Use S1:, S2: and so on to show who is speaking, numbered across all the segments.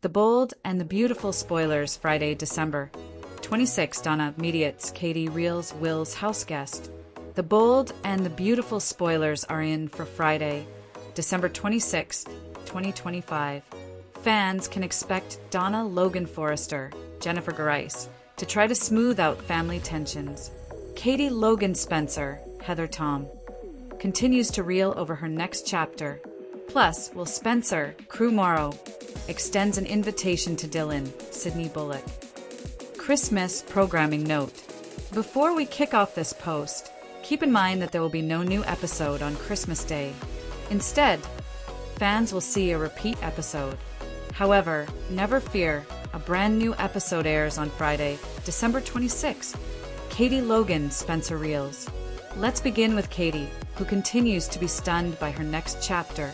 S1: The Bold and the Beautiful spoilers Friday, December 26th. Donna Mediates, Katie Reels, Will's house guest. The Bold and the Beautiful spoilers are in for Friday, December 26th, 2025. Fans can expect Donna, Logan, Forrester, Jennifer Grice to try to smooth out family tensions. Katie, Logan, Spencer, Heather, Tom continues to reel over her next chapter. Plus, will Spencer, Crew Morrow, extends an invitation to Dylan, Sydney Bullock. Christmas programming note. Before we kick off this post, keep in mind that there will be no new episode on Christmas Day. Instead, fans will see a repeat episode. However, never fear, a brand new episode airs on Friday, December 26th. Katie, Logan, Spencer Reels. Let's begin with Katie, who continues to be stunned by her next chapter.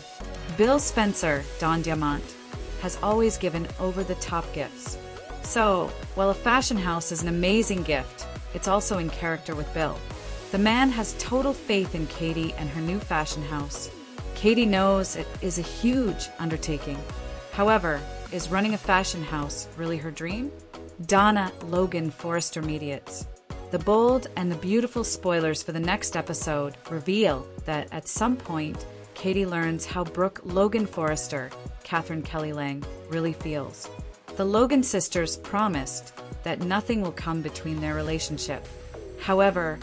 S1: Bill Spencer, Don Diamant, has always given over-the-top gifts. So, while a fashion house is an amazing gift, it's also in character with Bill. The man has total faith in Katie and her new fashion house. Katie knows it is a huge undertaking. However, is running a fashion house really her dream? Donna, Logan, Forrester Mediates. The Bold and the Beautiful spoilers for the next episode reveal that at some point, Katie learns how Brooke, Logan, Forrester, Catherine Kelly Lang, really feels. The Logan sisters promised that nothing will come between their relationship. However,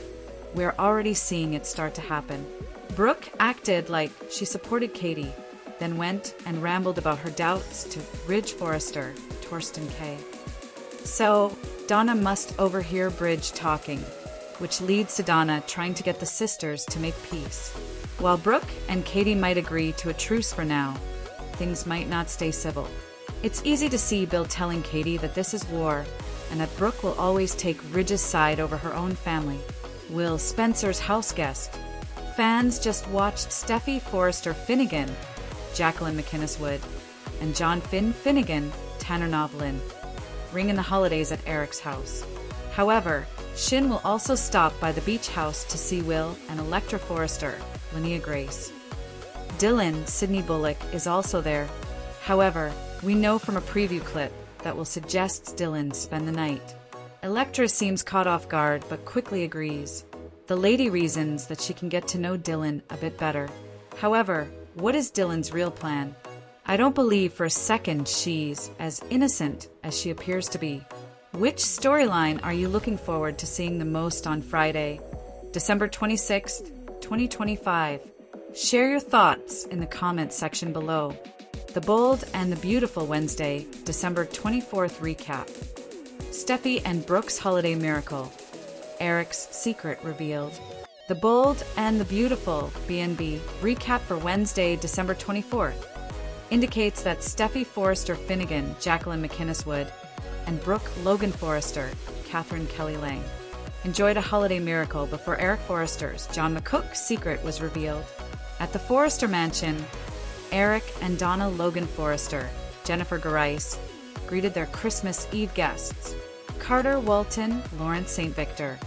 S1: we're already seeing it start to happen. Brooke acted like she supported Katie, then went and rambled about her doubts to Ridge Forrester, Torsten K. So, Donna must overhear Bridge talking, which leads to Donna trying to get the sisters to make peace. While Brooke and Katie might agree to a truce for now, things might not stay civil. It's easy to see Bill telling Katie that this is war, and that Brooke will always take Ridge's side over her own family. Will Spencer's house guest. Fans just watched Steffi Forrester Finnegan, Jacqueline McInnes Wood, and John Finn Finnegan, Tanner Novlin, ring in the holidays at Eric's house. However, Shin will also stop by the beach house to see Will and Electra Forrester, Linnea Grace. Dylan, Sydney Bullock, is also there. However, we know from a preview clip that will suggest Dylan spend the night. Electra seems caught off guard but quickly agrees. The lady reasons that she can get to know Dylan a bit better. However, what is Dylan's real plan? I don't believe for a second she's as innocent as she appears to be. Which storyline are you looking forward to seeing the most on Friday, December 26th, 2025? Share your thoughts in the comments section below. The Bold and the Beautiful Wednesday, December 24th recap. Steffi and Brooke's holiday miracle. Eric's secret revealed. The Bold and the Beautiful B&B recap for Wednesday, December 24th indicates that Steffi Forrester Finnegan, Jacqueline McInnes Wood, and Brooke, Logan Forrester, Catherine Kelly Lang enjoyed a holiday miracle before Eric Forrester's John McCook's secret was revealed. At the Forrester mansion, Eric and Donna Logan Forrester, Jennifer Grice, greeted their Christmas Eve guests. Carter Walton, Lawrence St. Victor,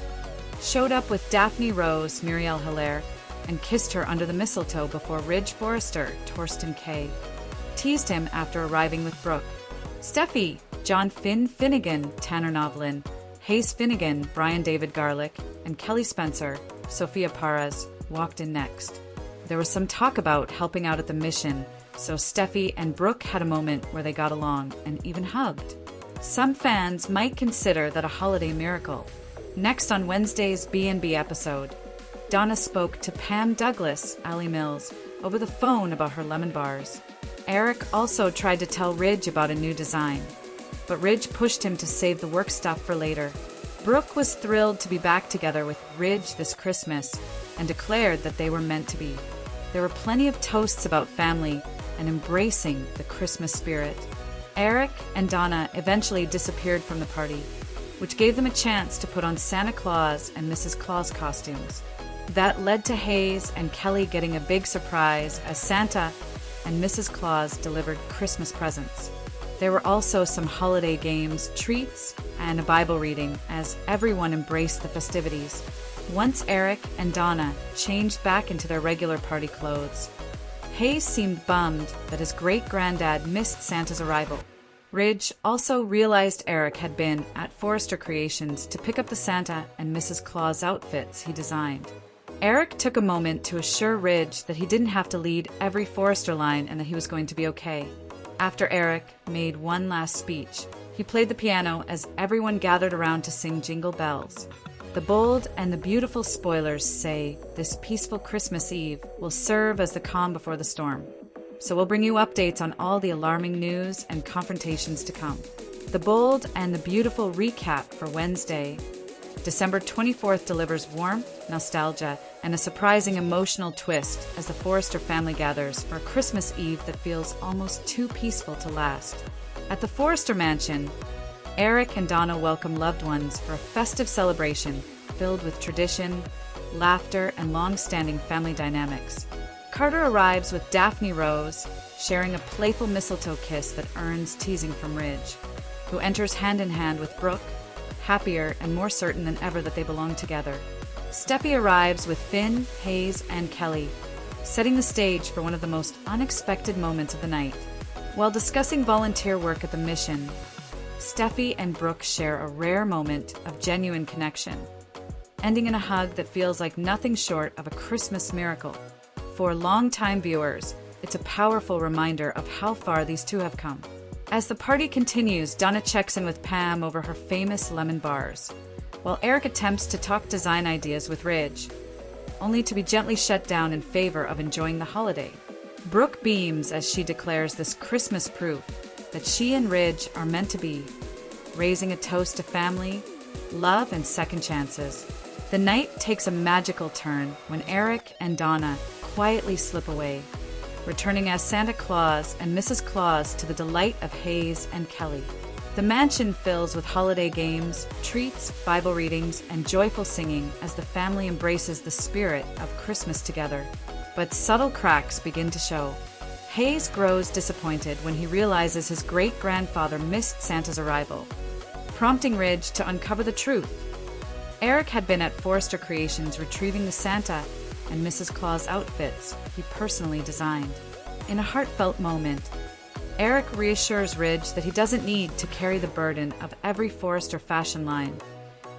S1: showed up with Daphne Rose, Muriel Hilaire, and kissed her under the mistletoe before Ridge Forrester, Torsten K. teased him after arriving with Brooke. Steffi, John Finn Finnegan, Tanner Novlin, Hayes Finnegan, Brian David Garlick, and Kelly Spencer, Sophia Parras, walked in next. There was some talk about helping out at the mission, so Steffi and Brooke had a moment where they got along and even hugged. Some fans might consider that a holiday miracle. Next on Wednesday's B&B episode, Donna spoke to Pam Douglas, Allie Mills, over the phone about her lemon bars. Eric also tried to tell Ridge about a new design, but Ridge pushed him to save the work stuff for later. Brooke was thrilled to be back together with Ridge this Christmas and declared that they were meant to be. There were plenty of toasts about family and embracing the Christmas spirit. Eric and Donna eventually disappeared from the party, which gave them a chance to put on Santa Claus and Mrs. Claus costumes. That led to Hayes and Kelly getting a big surprise as Santa and Mrs. Claus delivered Christmas presents. There were also some holiday games, treats, and a Bible reading as everyone embraced the festivities. Once Eric and Donna changed back into their regular party clothes, Hayes seemed bummed that his great-granddad missed Santa's arrival. Ridge also realized Eric had been at Forrester Creations to pick up the Santa and Mrs. Claus outfits he designed. Eric took a moment to assure Ridge that he didn't have to lead every Forrester line and that he was going to be okay. After Eric made one last speech, he played the piano as everyone gathered around to sing Jingle Bells. The bold and the beautiful spoilers say this peaceful Christmas Eve will serve as the calm before the storm. So we'll bring you updates on all the alarming news and confrontations to come. The bold and the beautiful recap for Wednesday, December 24th delivers warmth, nostalgia, and a surprising emotional twist as the Forrester family gathers for a Christmas Eve that feels almost too peaceful to last. At the Forrester mansion, Eric and Donna welcome loved ones for a festive celebration filled with tradition, laughter, and long-standing family dynamics. Carter arrives with Daphne Rose, sharing a playful mistletoe kiss that earns teasing from Ridge, who enters hand in hand with Brooke, happier and more certain than ever that they belong together. Steffi arrives with Finn, Hayes, and Kelly, setting the stage for one of the most unexpected moments of the night. While discussing volunteer work at the mission, Steffi and Brooke share a rare moment of genuine connection, ending in a hug that feels like nothing short of a Christmas miracle. For longtime viewers, it's a powerful reminder of how far these two have come. As the party continues, Donna checks in with Pam over her famous lemon bars, while Eric attempts to talk design ideas with Ridge, only to be gently shut down in favor of enjoying the holiday. Brooke beams as she declares this Christmas proof that she and Ridge are meant to be, raising a toast to family, love, and second chances. The night takes a magical turn when Eric and Donna quietly slip away, returning as Santa Claus and Mrs. Claus to the delight of Hayes and Kelly. The mansion fills with holiday games, treats, Bible readings, and joyful singing as the family embraces the spirit of Christmas together. But subtle cracks begin to show. Hayes grows disappointed when he realizes his great-grandfather missed Santa's arrival, prompting Ridge to uncover the truth. Eric had been at Forrester Creations retrieving the Santa and Mrs. Claus outfits he personally designed. In a heartfelt moment, Eric reassures Ridge that he doesn't need to carry the burden of every Forrester fashion line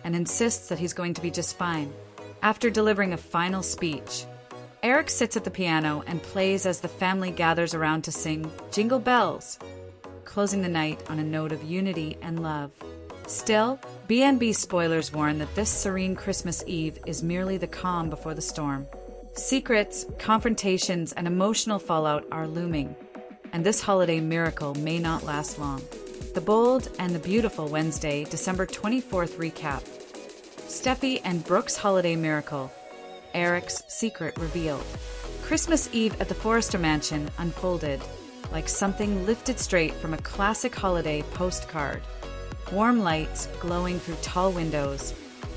S1: and insists that he's going to be just fine. After delivering a final speech, Eric sits at the piano and plays as the family gathers around to sing Jingle Bells, closing the night on a note of unity and love. Still, B&B spoilers warn that this serene Christmas Eve is merely the calm before the storm. Secrets, confrontations, and emotional fallout are looming, and this holiday miracle may not last long. The bold and the beautiful Wednesday, December 24th recap. Steffi and Brooke's holiday miracle. Eric's secret revealed. Christmas Eve at the Forrester mansion unfolded like something lifted straight from a classic holiday postcard. Warm lights glowing through tall windows,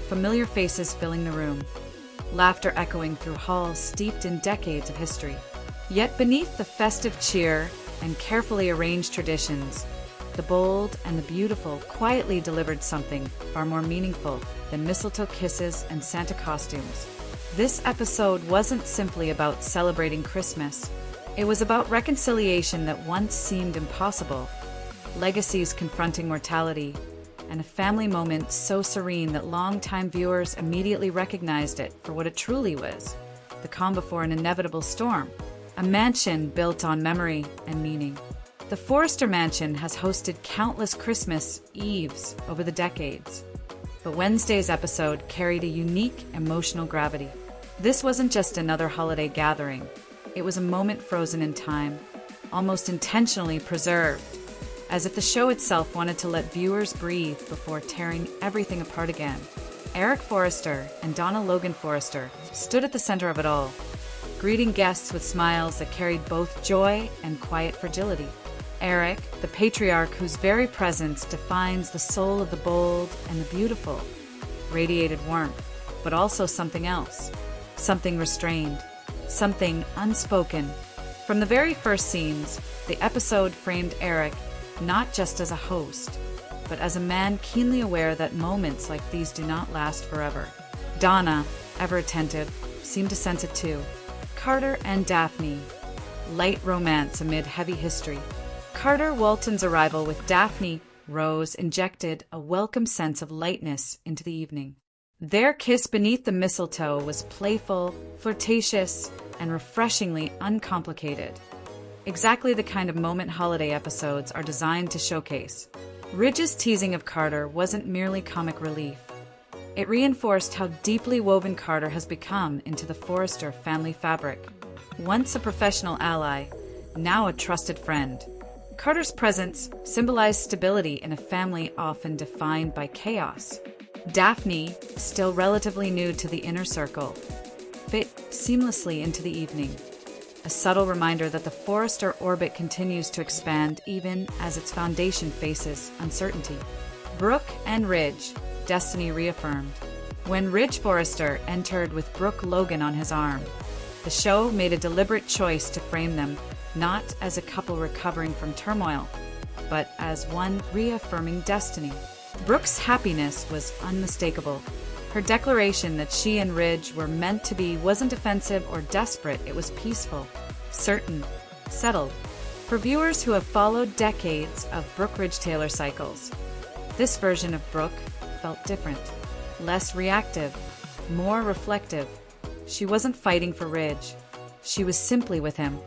S1: familiar faces filling the room, laughter echoing through halls steeped in decades of history. Yet beneath the festive cheer and carefully arranged traditions, the bold and the beautiful quietly delivered something far more meaningful than mistletoe kisses and Santa costumes. This episode wasn't simply about celebrating Christmas. It was about reconciliation that once seemed impossible, legacies confronting mortality, and a family moment so serene that longtime viewers immediately recognized it for what it truly was, the calm before an inevitable storm, a mansion built on memory and meaning. The Forrester mansion has hosted countless Christmas Eves over the decades, but Wednesday's episode carried a unique emotional gravity. This wasn't just another holiday gathering. It was a moment frozen in time, almost intentionally preserved, as if the show itself wanted to let viewers breathe before tearing everything apart again. Eric Forrester and Donna Logan Forrester stood at the center of it all, greeting guests with smiles that carried both joy and quiet fragility. Eric, the patriarch whose very presence defines the soul of the bold and the beautiful, radiated warmth, but also something else, something restrained, something unspoken. From the very first scenes, the episode framed Eric not just as a host, but as a man keenly aware that moments like these do not last forever. Donna, ever attentive, seemed to sense it too. Carter and Daphne, light romance amid heavy history. Carter Walton's arrival with Daphne Rose injected a welcome sense of lightness into the evening. Their kiss beneath the mistletoe was playful, flirtatious, and refreshingly uncomplicated. Exactly the kind of moment holiday episodes are designed to showcase. Ridge's teasing of Carter wasn't merely comic relief. It reinforced how deeply woven Carter has become into the Forrester family fabric. Once a professional ally, now a trusted friend. Carter's presence symbolized stability in a family often defined by chaos. Daphne, still relatively new to the inner circle, fit seamlessly into the evening. A subtle reminder that the Forrester orbit continues to expand even as its foundation faces uncertainty. Brooke and Ridge, destiny reaffirmed. When Ridge Forrester entered with Brooke Logan on his arm, the show made a deliberate choice to frame them not as a couple recovering from turmoil, but as one reaffirming destiny. Brooke's happiness was unmistakable. Her declaration that she and Ridge were meant to be wasn't offensive or desperate, it was peaceful, certain, settled. For viewers who have followed decades of Brooke-Ridge Taylor cycles, this version of Brooke felt different, less reactive, more reflective. She wasn't fighting for Ridge. She was simply with him.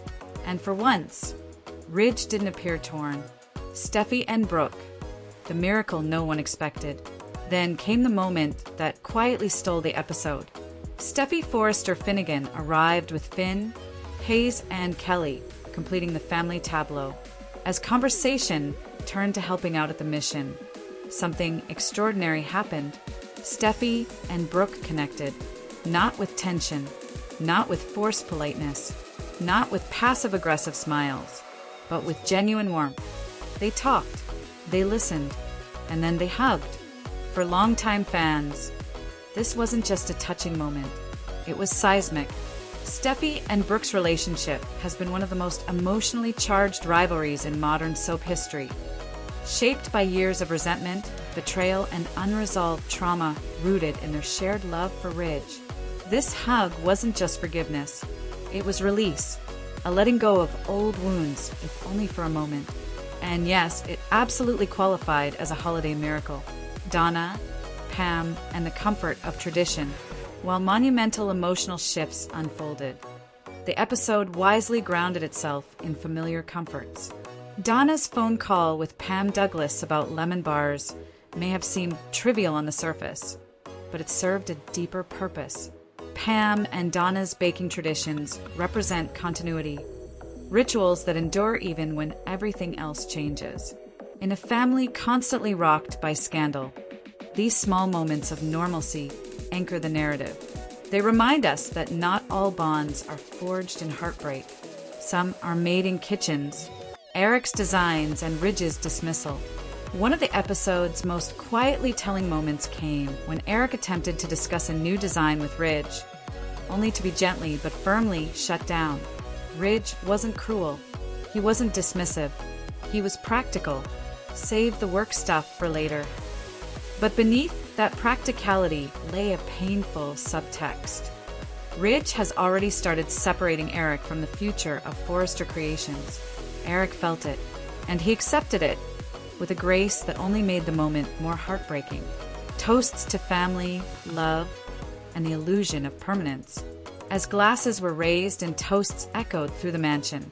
S1: And for once, Ridge didn't appear torn. Steffi and Brooke, the miracle no one expected. Then came the moment that quietly stole the episode. Steffi Forrester Finnegan arrived with Finn, Hayes, and Kelly, completing the family tableau. As conversation turned to helping out at the mission, something extraordinary happened. Steffi and Brooke connected, not with tension, not with forced politeness, not with passive-aggressive smiles, but with genuine warmth. They talked, they listened, and then they hugged. For longtime fans, this wasn't just a touching moment. It was seismic. Steffi and Brooke's relationship has been one of the most emotionally charged rivalries in modern soap history. Shaped by years of resentment, betrayal, and unresolved trauma rooted in their shared love for Ridge. This hug wasn't just forgiveness. It was release, a letting go of old wounds, if only for a moment. And yes, it absolutely qualified as a holiday miracle. Donna, Pam, and the comfort of tradition, while monumental emotional shifts unfolded. The episode wisely grounded itself in familiar comforts. Donna's phone call with Pam Douglas about lemon bars may have seemed trivial on the surface, but it served a deeper purpose. Pam and Donna's baking traditions represent continuity, rituals that endure even when everything else changes. In a family constantly rocked by scandal, these small moments of normalcy anchor the narrative. They remind us that not all bonds are forged in heartbreak. Some are made in kitchens. Eric's designs and Ridge's dismissal. One of the episode's most quietly telling moments came when Eric attempted to discuss a new design with Ridge, only to be gently but firmly shut down. Ridge wasn't cruel. He wasn't dismissive. He was practical. Save the work stuff for later. But beneath that practicality lay a painful subtext. Ridge has already started separating Eric from the future of Forrester Creations. Eric felt it, and he accepted it with a grace that only made the moment more heartbreaking. Toasts to family, love, and the illusion of permanence. As glasses were raised and toasts echoed through the mansion,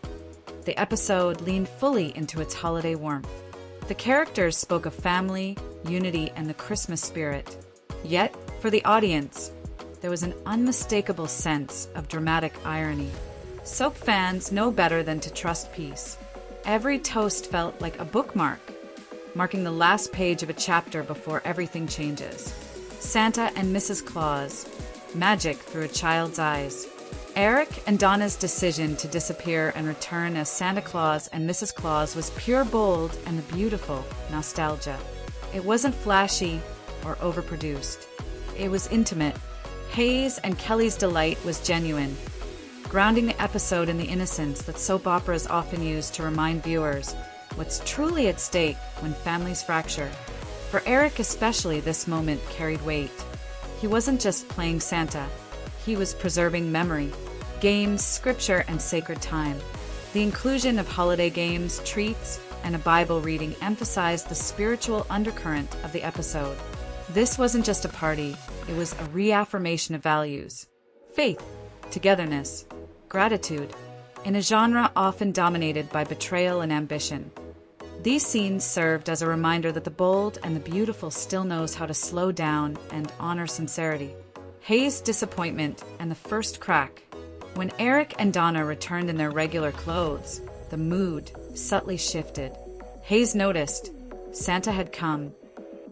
S1: the episode leaned fully into its holiday warmth. The characters spoke of family, unity, and the Christmas spirit. Yet, for the audience, there was an unmistakable sense of dramatic irony. Soap fans know better than to trust peace. Every toast felt like a bookmark, marking the last page of a chapter before everything changes. Santa and Mrs. Claus, magic through a child's eyes. Eric and Donna's decision to disappear and return as Santa Claus and Mrs. Claus was pure bold and the beautiful nostalgia. It wasn't flashy or overproduced. It was intimate. Hayes and Kelly's delight was genuine, grounding the episode in the innocence that soap operas often use to remind viewers what's truly at stake when families fracture. For Eric especially, this moment carried weight. He wasn't just playing Santa. He was preserving memory, games, scripture, and sacred time. The inclusion of holiday games, treats, and a Bible reading emphasized the spiritual undercurrent of the episode. This wasn't just a party, it was a reaffirmation of values: faith, togetherness, gratitude, in a genre often dominated by betrayal and ambition. These scenes served as a reminder that the bold and the beautiful still knows how to slow down and honor sincerity. Hayes' disappointment and the first crack. When Eric and Donna returned in their regular clothes, the mood subtly shifted. Hayes noticed Santa had come,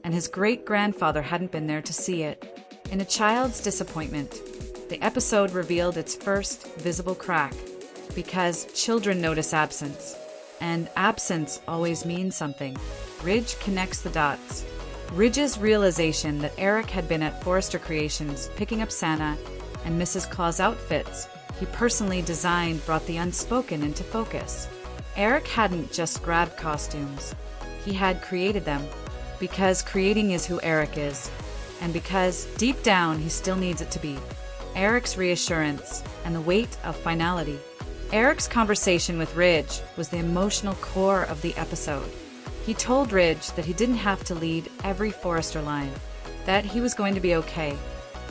S1: and his great-grandfather hadn't been there to see it. In a child's disappointment, the episode revealed its first visible crack, because children notice absence, and absence always means something. Ridge connects the dots. Ridge's realization that Eric had been at Forrester Creations picking up Santa and Mrs. Claus outfits he personally designed brought the unspoken into focus. Eric hadn't just grabbed costumes. He had created them, because creating is who Eric is, and because deep down he still needs it to be. Eric's reassurance and the weight of finality. Eric's conversation with Ridge was the emotional core of the episode. He told Ridge that he didn't have to lead every Forrester line, that he was going to be okay.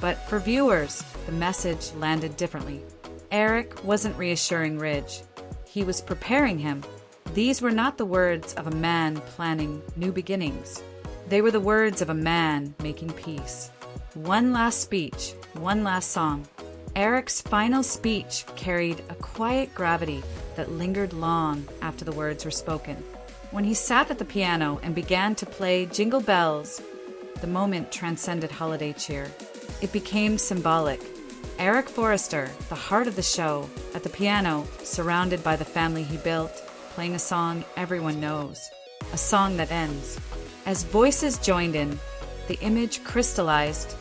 S1: But for viewers, the message landed differently. Eric wasn't reassuring Ridge. He was preparing him. These were not the words of a man planning new beginnings. They were the words of a man making peace. One last speech, one last song. Eric's final speech carried a quiet gravity that lingered long after the words were spoken. When he sat at the piano and began to play Jingle Bells, the moment transcended holiday cheer. It became symbolic. Eric Forrester, the heart of the show, at the piano, surrounded by the family he built, playing a song everyone knows, a song that ends. As voices joined in, the image crystallized,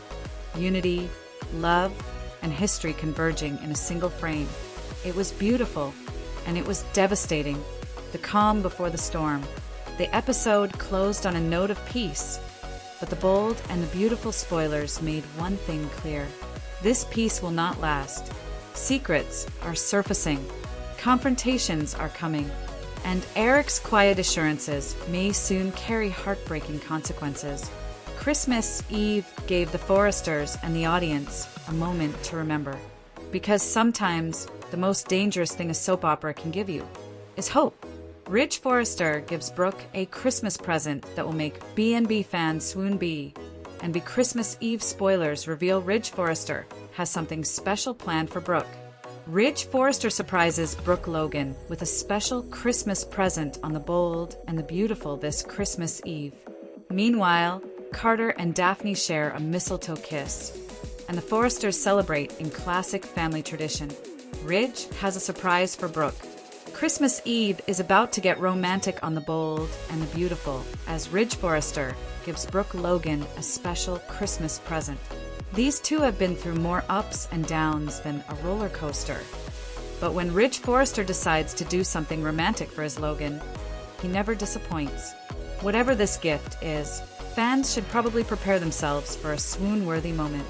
S1: unity, love, and history converging in a single frame. It was beautiful, and it was devastating, the calm before the storm. The episode closed on a note of peace, but the bold and the beautiful spoilers made one thing clear. This peace will not last. Secrets are surfacing. Confrontations are coming. And Eric's quiet assurances may soon carry heartbreaking consequences. Christmas Eve gave the Forresters and the audience a moment to remember. Because sometimes the most dangerous thing a soap opera can give you is hope. Ridge Forrester gives Brooke a Christmas present that will make B&B fans swoon be. And be Christmas Eve spoilers reveal Ridge Forrester has something special planned for Brooke. Ridge Forrester surprises Brooke Logan with a special Christmas present on the bold and the beautiful this Christmas Eve. Meanwhile, Carter and Daphne share a mistletoe kiss, and the Forresters celebrate in classic family tradition. Ridge has a surprise for Brooke. Christmas Eve is about to get romantic on the bold and the beautiful as Ridge Forrester gives Brooke Logan a special Christmas present. These two have been through more ups and downs than a roller coaster. But when Ridge Forrester decides to do something romantic for his Logan, he never disappoints. Whatever this gift is, fans should probably prepare themselves for a swoon-worthy moment.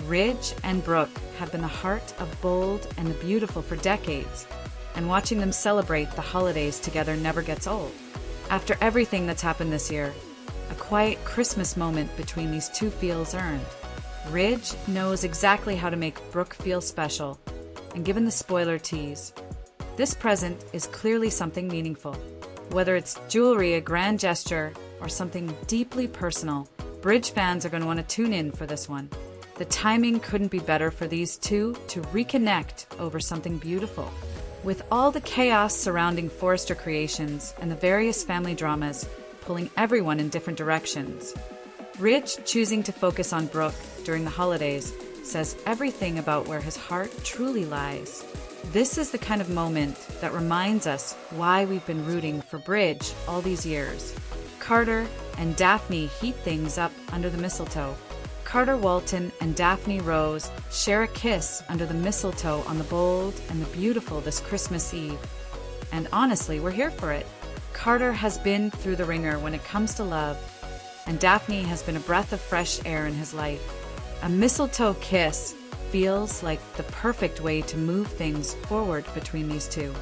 S1: Ridge and Brooke have been the heart of bold and the beautiful for decades, and watching them celebrate the holidays together never gets old. After everything that's happened this year, a quiet Christmas moment between these two feels earned. Ridge knows exactly how to make Brooke feel special, and given the spoiler tease, this present is clearly something meaningful. Whether it's jewelry, a grand gesture, or something deeply personal, Bridge fans are going to want to tune in for this one. The timing couldn't be better for these two to reconnect over something beautiful. With all the chaos surrounding Forrester Creations and the various family dramas pulling everyone in different directions, Ridge choosing to focus on Brooke during the holidays says everything about where his heart truly lies. This is the kind of moment that reminds us why we've been rooting for Bridge all these years. Carter and Daphne heat things up under the mistletoe. Carter Walton and Daphne Rose share a kiss under the mistletoe on the bold and the beautiful this Christmas Eve. And honestly, we're here for it. Carter has been through the ringer when it comes to love, and Daphne has been a breath of fresh air in his life. A mistletoe kiss feels like the perfect way to move things forward between these two.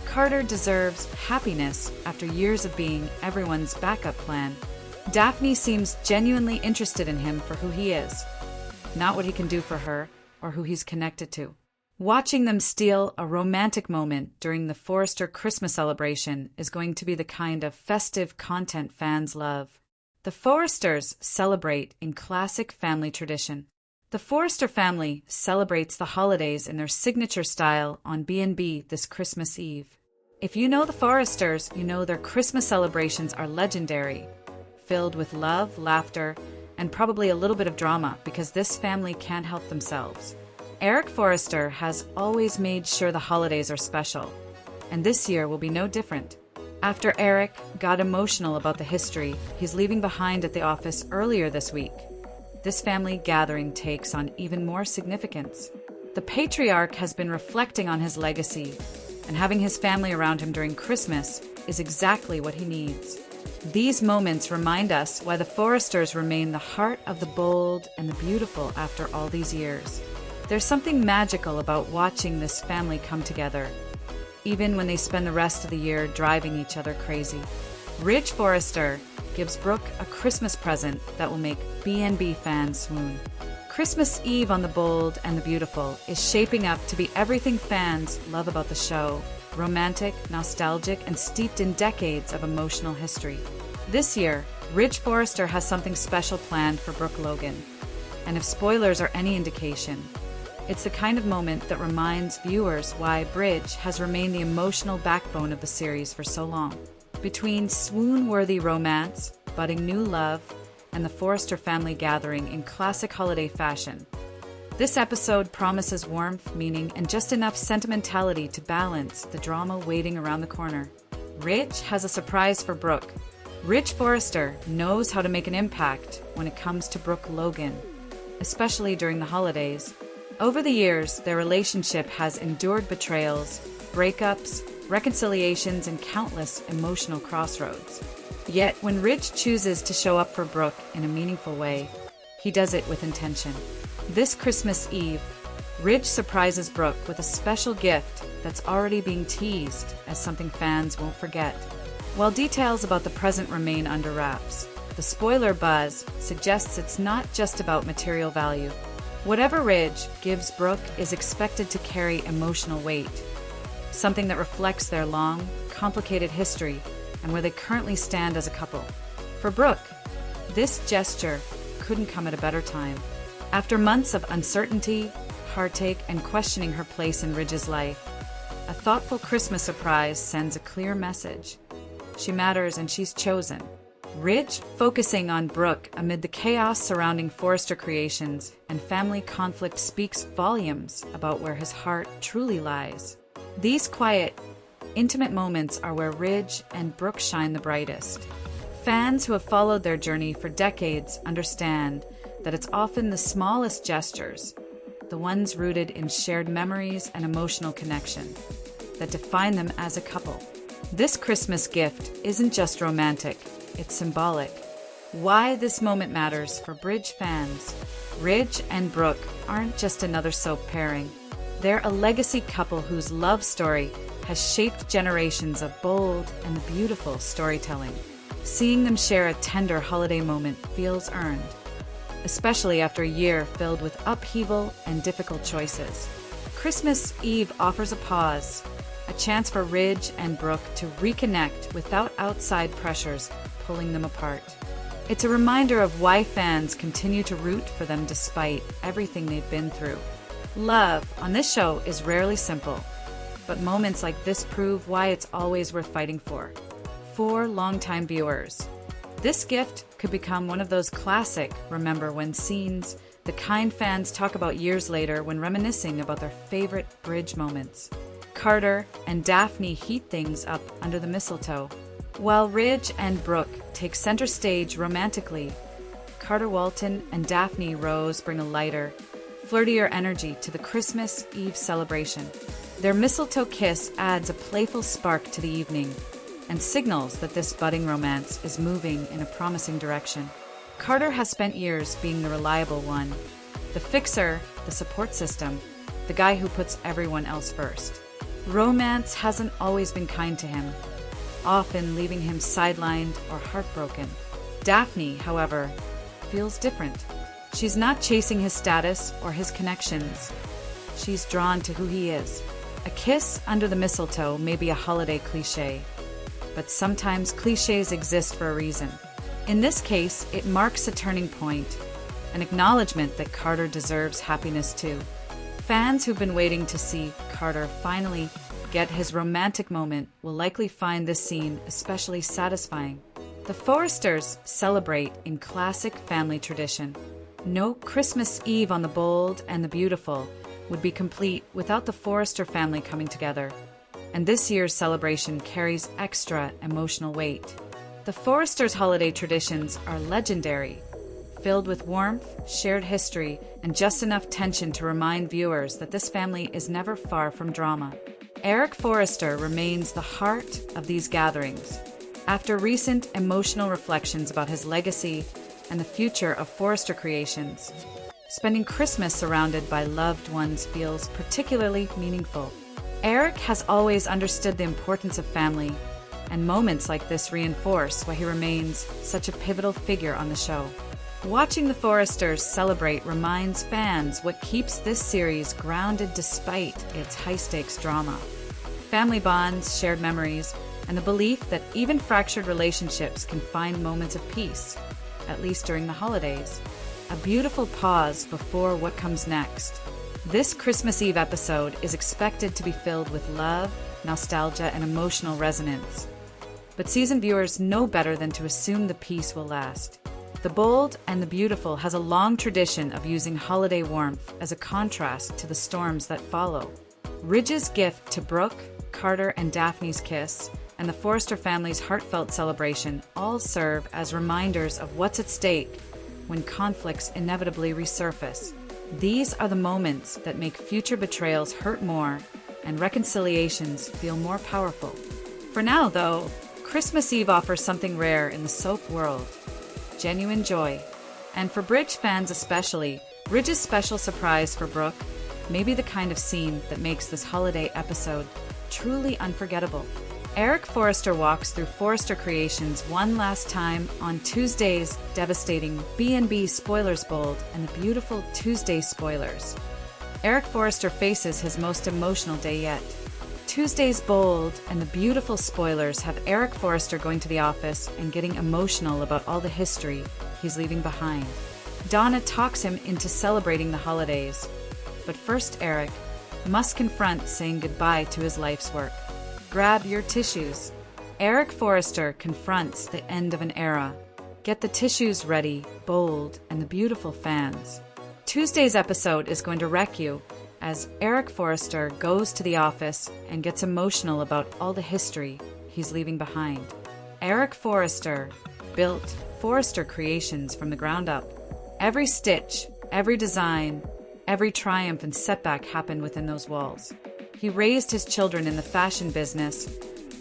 S1: Carter deserves happiness after years of being everyone's backup plan. Daphne seems genuinely interested in him for who he is, not what he can do for her or who he's connected to. Watching them steal a romantic moment during the Forrester Christmas celebration is going to be the kind of festive content fans love. The Forresters celebrate in classic family tradition. The Forrester family celebrates the holidays in their signature style on B&B this Christmas Eve. If you know the Forresters, you know their Christmas celebrations are legendary, filled with love, laughter, and probably a little bit of drama because this family can't help themselves. Eric Forrester has always made sure the holidays are special, and this year will be no different. After Eric got emotional about the history he's leaving behind at the office earlier this week, this family gathering takes on even more significance. The patriarch has been reflecting on his legacy, and having his family around him during Christmas is exactly what he needs. These moments remind us why the Forresters remain the heart of the bold and the beautiful after all these years. There's something magical about watching this family come together, even when they spend the rest of the year driving each other crazy. Ridge Forrester gives Brooke a Christmas present that will make B&B fans swoon. Christmas Eve on the Bold and the Beautiful is shaping up to be everything fans love about the show: romantic, nostalgic, and steeped in decades of emotional history. This year, Ridge Forrester has something special planned for Brooke Logan. And if spoilers are any indication, it's the kind of moment that reminds viewers why Bridge has remained the emotional backbone of the series for so long. Between swoon-worthy romance, budding new love, and the Forrester family gathering in classic holiday fashion, this episode promises warmth, meaning, and just enough sentimentality to balance the drama waiting around the corner. Ridge has a surprise for Brooke. Ridge Forrester knows how to make an impact when it comes to Brooke Logan, especially during the holidays. Over the years, their relationship has endured betrayals, breakups, reconciliations, and countless emotional crossroads. Yet, when Ridge chooses to show up for Brooke in a meaningful way, he does it with intention. This Christmas Eve, Ridge surprises Brooke with a special gift that's already being teased as something fans won't forget. While details about the present remain under wraps, the spoiler buzz suggests it's not just about material value. Whatever Ridge gives Brooke is expected to carry emotional weight, something that reflects their long, complicated history and where they currently stand as a couple. For Brooke, this gesture couldn't come at a better time. After months of uncertainty, heartache, and questioning her place in Ridge's life, a thoughtful Christmas surprise sends a clear message. She matters and she's chosen. Ridge focusing on Brooke amid the chaos surrounding Forrester creations and family conflict speaks volumes about where his heart truly lies. These quiet, intimate moments are where Ridge and Brooke shine the brightest. Fans who have followed their journey for decades understand that it's often the smallest gestures, the ones rooted in shared memories and emotional connection, that define them as a couple. This Christmas gift isn't just romantic, it's symbolic. Why this moment matters for Bridge fans. Ridge and Brooke aren't just another soap pairing. They're a legacy couple whose love story has shaped generations of bold and the beautiful storytelling. Seeing them share a tender holiday moment feels earned, especially after a year filled with upheaval and difficult choices. Christmas Eve offers a pause, a chance for Ridge and Brooke to reconnect without outside pressures pulling them apart. It's a reminder of why fans continue to root for them despite everything they've been through. Love on this show is rarely simple, but moments like this prove why it's always worth fighting for. For longtime viewers, this gift could become one of those classic remember when scenes, the kind fans talk about years later when reminiscing about their favorite Bridge moments. Carter and Daphne heat things up under the mistletoe, while Ridge and Brooke take center stage romantically. Carter Walton and Daphne Rose bring a lighter, flirtier energy to the Christmas Eve celebration. Their mistletoe kiss adds a playful spark to the evening and signals that this budding romance is moving in a promising direction. Carter has spent years being the reliable one, the fixer, the support system, the guy who puts everyone else first. Romance hasn't always been kind to him, often leaving him sidelined or heartbroken. Daphne, however, feels different. She's not chasing his status or his connections. She's drawn to who he is. A kiss under the mistletoe may be a holiday cliché, but sometimes clichés exist for a reason. In this case, it marks a turning point, an acknowledgement that Carter deserves happiness too. Fans who've been waiting to see Carter finally get his romantic moment will likely find this scene especially satisfying. The Forresters celebrate in classic family tradition. No Christmas Eve on the Bold and the Beautiful would be complete without the Forrester family coming together, and this year's celebration carries extra emotional weight. The Forresters' holiday traditions are legendary, filled with warmth, shared history, and just enough tension to remind viewers that this family is never far from drama. Eric Forrester remains the heart of these gatherings. After recent emotional reflections about his legacy and the future of Forrester Creations, spending Christmas surrounded by loved ones feels particularly meaningful. Eric has always understood the importance of family, and moments like this reinforce why he remains such a pivotal figure on the show. Watching the Forresters celebrate reminds fans what keeps this series grounded despite its high-stakes drama. Family bonds, shared memories, and the belief that even fractured relationships can find moments of peace, at least during the holidays. A beautiful pause before what comes next. This Christmas Eve episode is expected to be filled with love, nostalgia, and emotional resonance. But seasoned viewers know better than to assume the peace will last. The Bold and the Beautiful has a long tradition of using holiday warmth as a contrast to the storms that follow. Ridge's gift to Brooke, Carter, and Daphne's kiss, and the Forrester family's heartfelt celebration all serve as reminders of what's at stake when conflicts inevitably resurface. These are the moments that make future betrayals hurt more and reconciliations feel more powerful. For now, though, Christmas Eve offers something rare in the soap world: genuine joy. And for Bridge fans especially, Ridge's special surprise for Brooke may be the kind of scene that makes this holiday episode truly unforgettable. Eric Forrester walks through Forrester Creations one last time on Tuesday's devastating B&B Spoilers Bold and the beautiful Tuesday spoilers. Eric Forrester faces his most emotional day yet. Tuesday's Bold and the beautiful spoilers have Eric Forrester going to the office and getting emotional about all the history he's leaving behind. Donna talks him into celebrating the holidays. But first, Eric must confront saying goodbye to his life's work. Grab your tissues. Eric Forrester confronts the end of an era. Get the tissues ready, Bold, and the beautiful fans. Tuesday's episode is going to wreck you as Eric Forrester goes to the office and gets emotional about all the history he's leaving behind. Eric Forrester built Forrester Creations from the ground up. Every stitch, every design, every triumph and setback happened within those walls. He raised his children in the fashion business,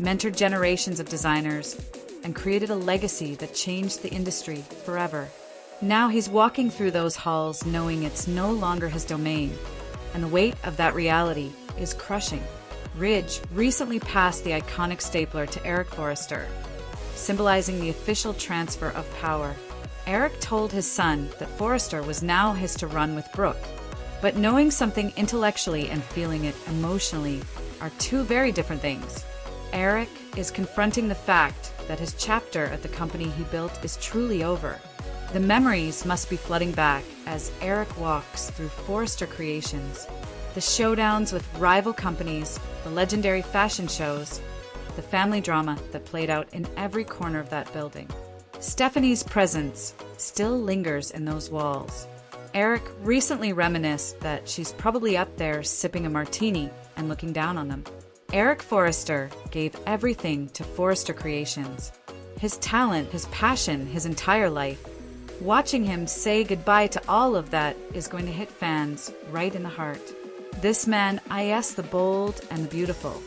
S1: mentored generations of designers, and created a legacy that changed the industry forever. Now he's walking through those halls knowing it's no longer his domain, and the weight of that reality is crushing. Ridge recently passed the iconic stapler to Eric Forrester, symbolizing the official transfer of power. Eric told his son that Forrester was now his to run with Brooke. But knowing something intellectually and feeling it emotionally are two very different things. Eric is confronting the fact that his chapter at the company he built is truly over. The memories must be flooding back as Eric walks through Forrester Creations. The showdowns with rival companies, the legendary fashion shows, the family drama that played out in every corner of that building. Stephanie's presence still lingers in those walls. Eric recently reminisced that she's probably up there sipping a martini and looking down on them. Eric Forrester gave everything to Forrester Creations. His talent, his passion, his entire life. Watching him say goodbye to all of that is going to hit fans right in the heart. This man is the Bold and the Beautiful,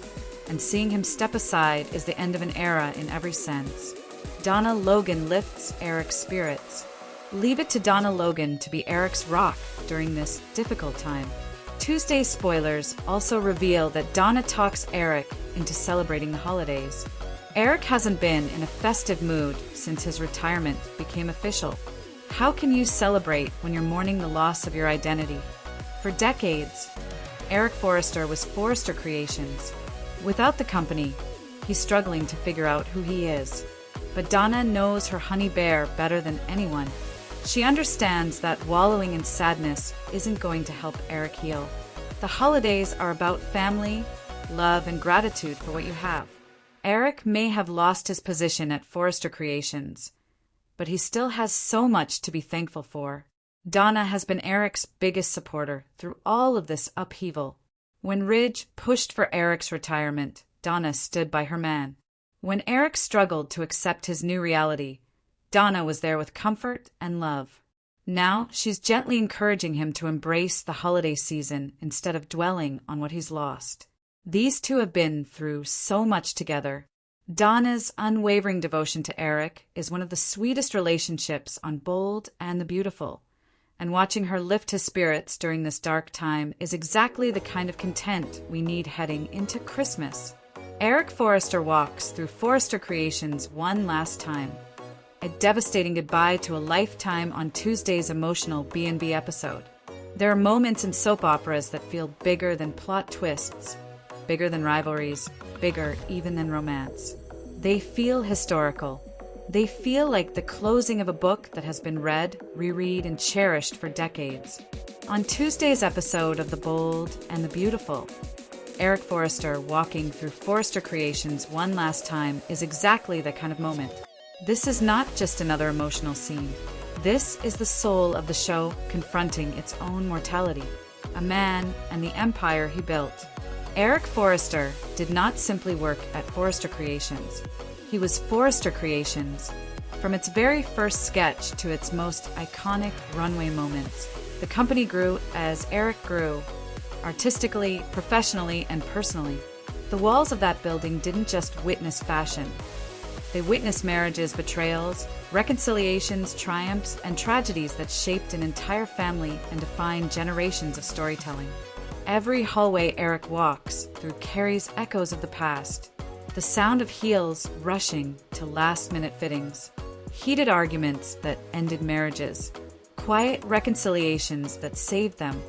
S1: and seeing him step aside is the end of an era in every sense. Donna Logan lifts Eric's spirits. Leave it to Donna Logan to be Eric's rock during this difficult time. Tuesday's spoilers also reveal that Donna talks Eric into celebrating the holidays. Eric hasn't been in a festive mood since his retirement became official. How can you celebrate when you're mourning the loss of your identity? For decades, Eric Forrester was Forrester Creations. Without the company, he's struggling to figure out who he is. But Donna knows her honey bear better than anyone. She understands that wallowing in sadness isn't going to help Eric heal. The holidays are about family, love, and gratitude for what you have. Eric may have lost his position at Forrester Creations, but he still has so much to be thankful for. Donna has been Eric's biggest supporter through all of this upheaval. When Ridge pushed for Eric's retirement, Donna stood by her man. When Eric struggled to accept his new reality, Donna was there with comfort and love. Now she's gently encouraging him to embrace the holiday season instead of dwelling on what he's lost. These two have been through so much together. Donna's unwavering devotion to Eric is one of the sweetest relationships on Bold and the Beautiful, and watching her lift his spirits during this dark time is exactly the kind of content we need heading into Christmas. Eric Forrester walks through Forrester Creations one last time, a devastating goodbye to a lifetime on Tuesday's emotional B&B episode. There are moments in soap operas that feel bigger than plot twists, bigger than rivalries, bigger even than romance. They feel historical. They feel like the closing of a book that has been read, reread, and cherished for decades. On Tuesday's episode of The Bold and the Beautiful, Eric Forrester walking through Forrester Creations one last time is exactly that kind of moment. This is not just another emotional scene. This is the soul of the show confronting its own mortality, a man and the empire he built. Eric Forrester did not simply work at Forrester Creations. He was Forrester Creations. From its very first sketch to its most iconic runway moments, the company grew as Eric grew, artistically, professionally, and personally. The walls of that building didn't just witness fashion. They witnessed marriages, betrayals, reconciliations, triumphs, and tragedies that shaped an entire family and defined generations of storytelling. Every hallway Eric walks through carries echoes of the past. The sound of heels rushing to last-minute fittings. Heated arguments that ended marriages. Quiet reconciliations that saved them.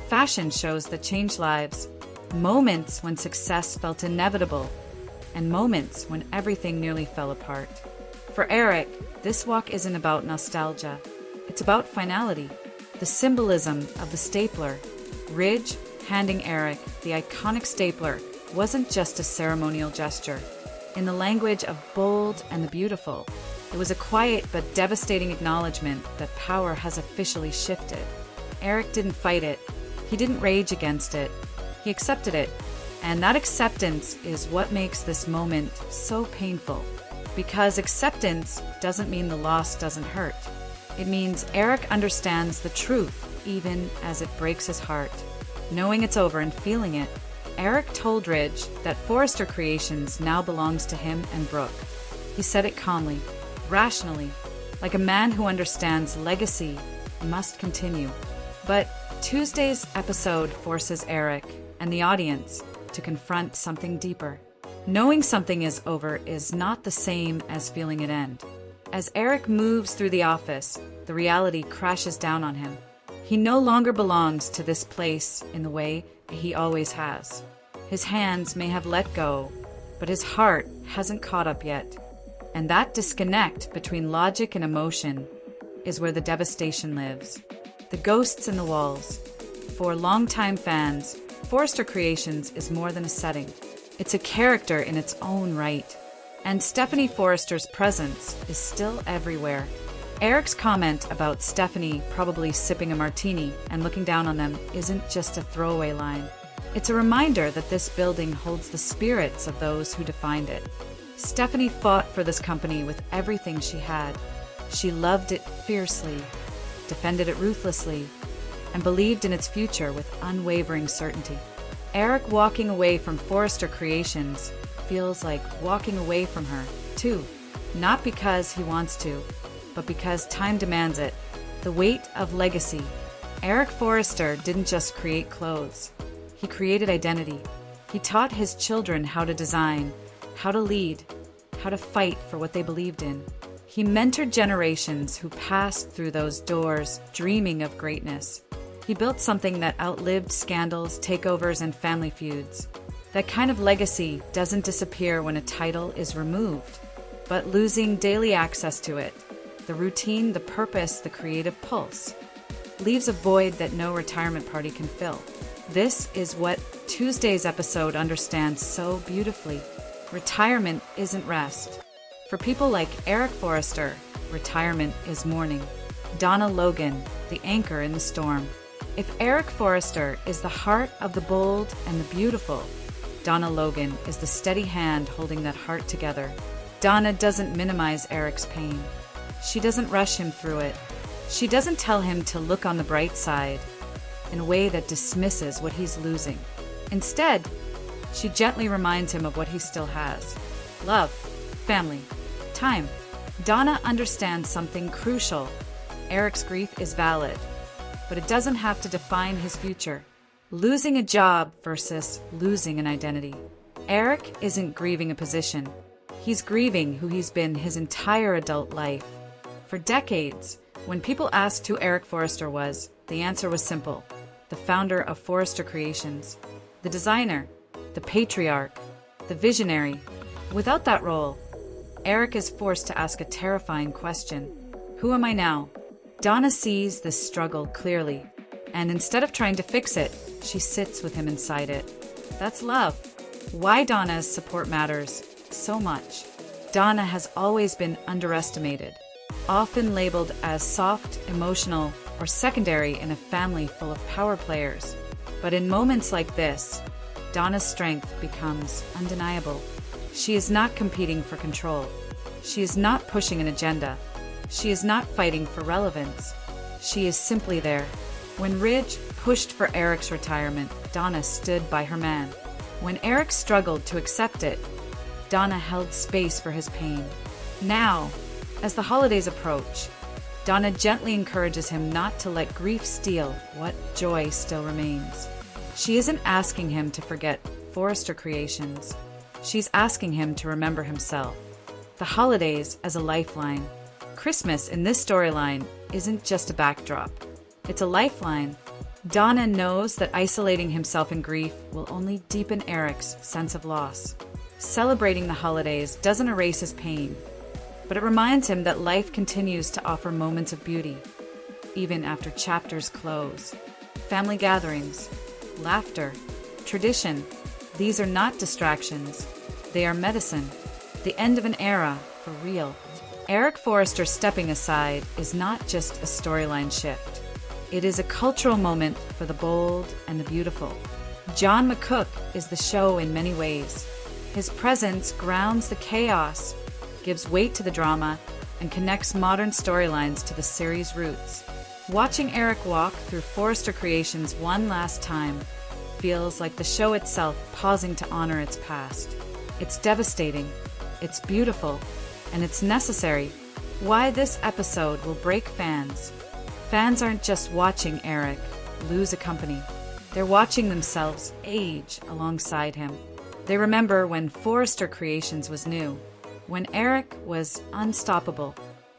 S1: Fashion shows that changed lives. Moments when success felt inevitable. And moments when everything nearly fell apart. For Eric, this walk isn't about nostalgia. It's about finality. The symbolism of the stapler. Ridge handing Eric the iconic stapler wasn't just a ceremonial gesture. In the language of Bold and the Beautiful, it was a quiet but devastating acknowledgement that power has officially shifted. Eric didn't fight it. He didn't rage against it. He accepted it. And that acceptance is what makes this moment so painful. Because acceptance doesn't mean the loss doesn't hurt. It means Eric understands the truth even as it breaks his heart. Knowing it's over and feeling it, Eric told Ridge that Forrester Creations now belongs to him and Brooke. He said it calmly, rationally, like a man who understands legacy must continue. But Tuesday's episode forces Eric and the audience to confront something deeper. Knowing something is over is not the same as feeling it end. As Eric moves through the office, the reality crashes down on him. He no longer belongs to this place in the way he always has. His hands may have let go, but his heart hasn't caught up yet. And that disconnect between logic and emotion is where the devastation lives. The ghosts in the walls. For longtime fans, Forrester Creations is more than a setting. It's a character in its own right. And Stephanie Forrester's presence is still everywhere. Eric's comment about Stephanie probably sipping a martini and looking down on them isn't just a throwaway line. It's a reminder that this building holds the spirits of those who defined it. Stephanie fought for this company with everything she had. She loved it fiercely, defended it ruthlessly, and believed in its future with unwavering certainty. Eric walking away from Forrester Creations feels like walking away from her, too. Not because he wants to, but because time demands it. The weight of legacy, Eric Forrester didn't just create clothes. He created identity. He taught his children how to design, how to lead, how to fight for what they believed in. He mentored generations who passed through those doors dreaming of greatness. He built something that outlived scandals, takeovers, and family feuds. That kind of legacy doesn't disappear when a title is removed, but losing daily access to it, the routine, the purpose, the creative pulse, leaves a void that no retirement party can fill. This is what Tuesday's episode understands so beautifully. Retirement isn't rest. For people like Eric Forrester, retirement is mourning. Donna Logan, the anchor in the storm. If Eric Forrester is the heart of the bold and the beautiful, Donna Logan is the steady hand holding that heart together. Donna doesn't minimize Eric's pain. She doesn't rush him through it. She doesn't tell him to look on the bright side in a way that dismisses what he's losing. Instead, she gently reminds him of what he still has: love, family, time. Donna understands something crucial. Eric's grief is valid, but it doesn't have to define his future. Losing a job versus losing an identity. Eric isn't grieving a position. He's grieving who he's been his entire adult life. For decades, when people asked who Eric Forrester was, the answer was simple: the founder of Forrester Creations, the designer, the patriarch, the visionary. Without that role, Eric is forced to ask a terrifying question: who am I now? Donna sees this struggle clearly, and instead of trying to fix it, she sits with him inside it. That's love. Why Donna's support matters so much. Donna has always been underestimated, often labeled as soft, emotional, or secondary in a family full of power players. But in moments like this, Donna's strength becomes undeniable. She is not competing for control. She is not pushing an agenda. She is not fighting for relevance. She is simply there. When Ridge pushed for Eric's retirement, Donna stood by her man. When Eric struggled to accept it, Donna held space for his pain. Now, as the holidays approach, Donna gently encourages him not to let grief steal what joy still remains. She isn't asking him to forget Forrester Creations. She's asking him to remember himself. The holidays as a lifeline. Christmas in this storyline isn't just a backdrop. It's a lifeline. Donna knows that isolating himself in grief will only deepen Eric's sense of loss. Celebrating the holidays doesn't erase his pain, but it reminds him that life continues to offer moments of beauty, even after chapters close. Family gatherings, laughter, tradition, these are not distractions. They are medicine. The end of an era, for real. Eric Forrester stepping aside is not just a storyline shift. It is a cultural moment for the bold and the beautiful. John McCook is the show in many ways. His presence grounds the chaos, gives weight to the drama, and connects modern storylines to the series' roots. Watching Eric walk through Forrester Creations one last time feels like the show itself pausing to honor its past. It's devastating, it's beautiful, and it's necessary. Why this episode will break fans. Fans aren't just watching Eric lose a company. They're watching themselves age alongside him. They remember when Forrester Creations was new, when Eric was unstoppable,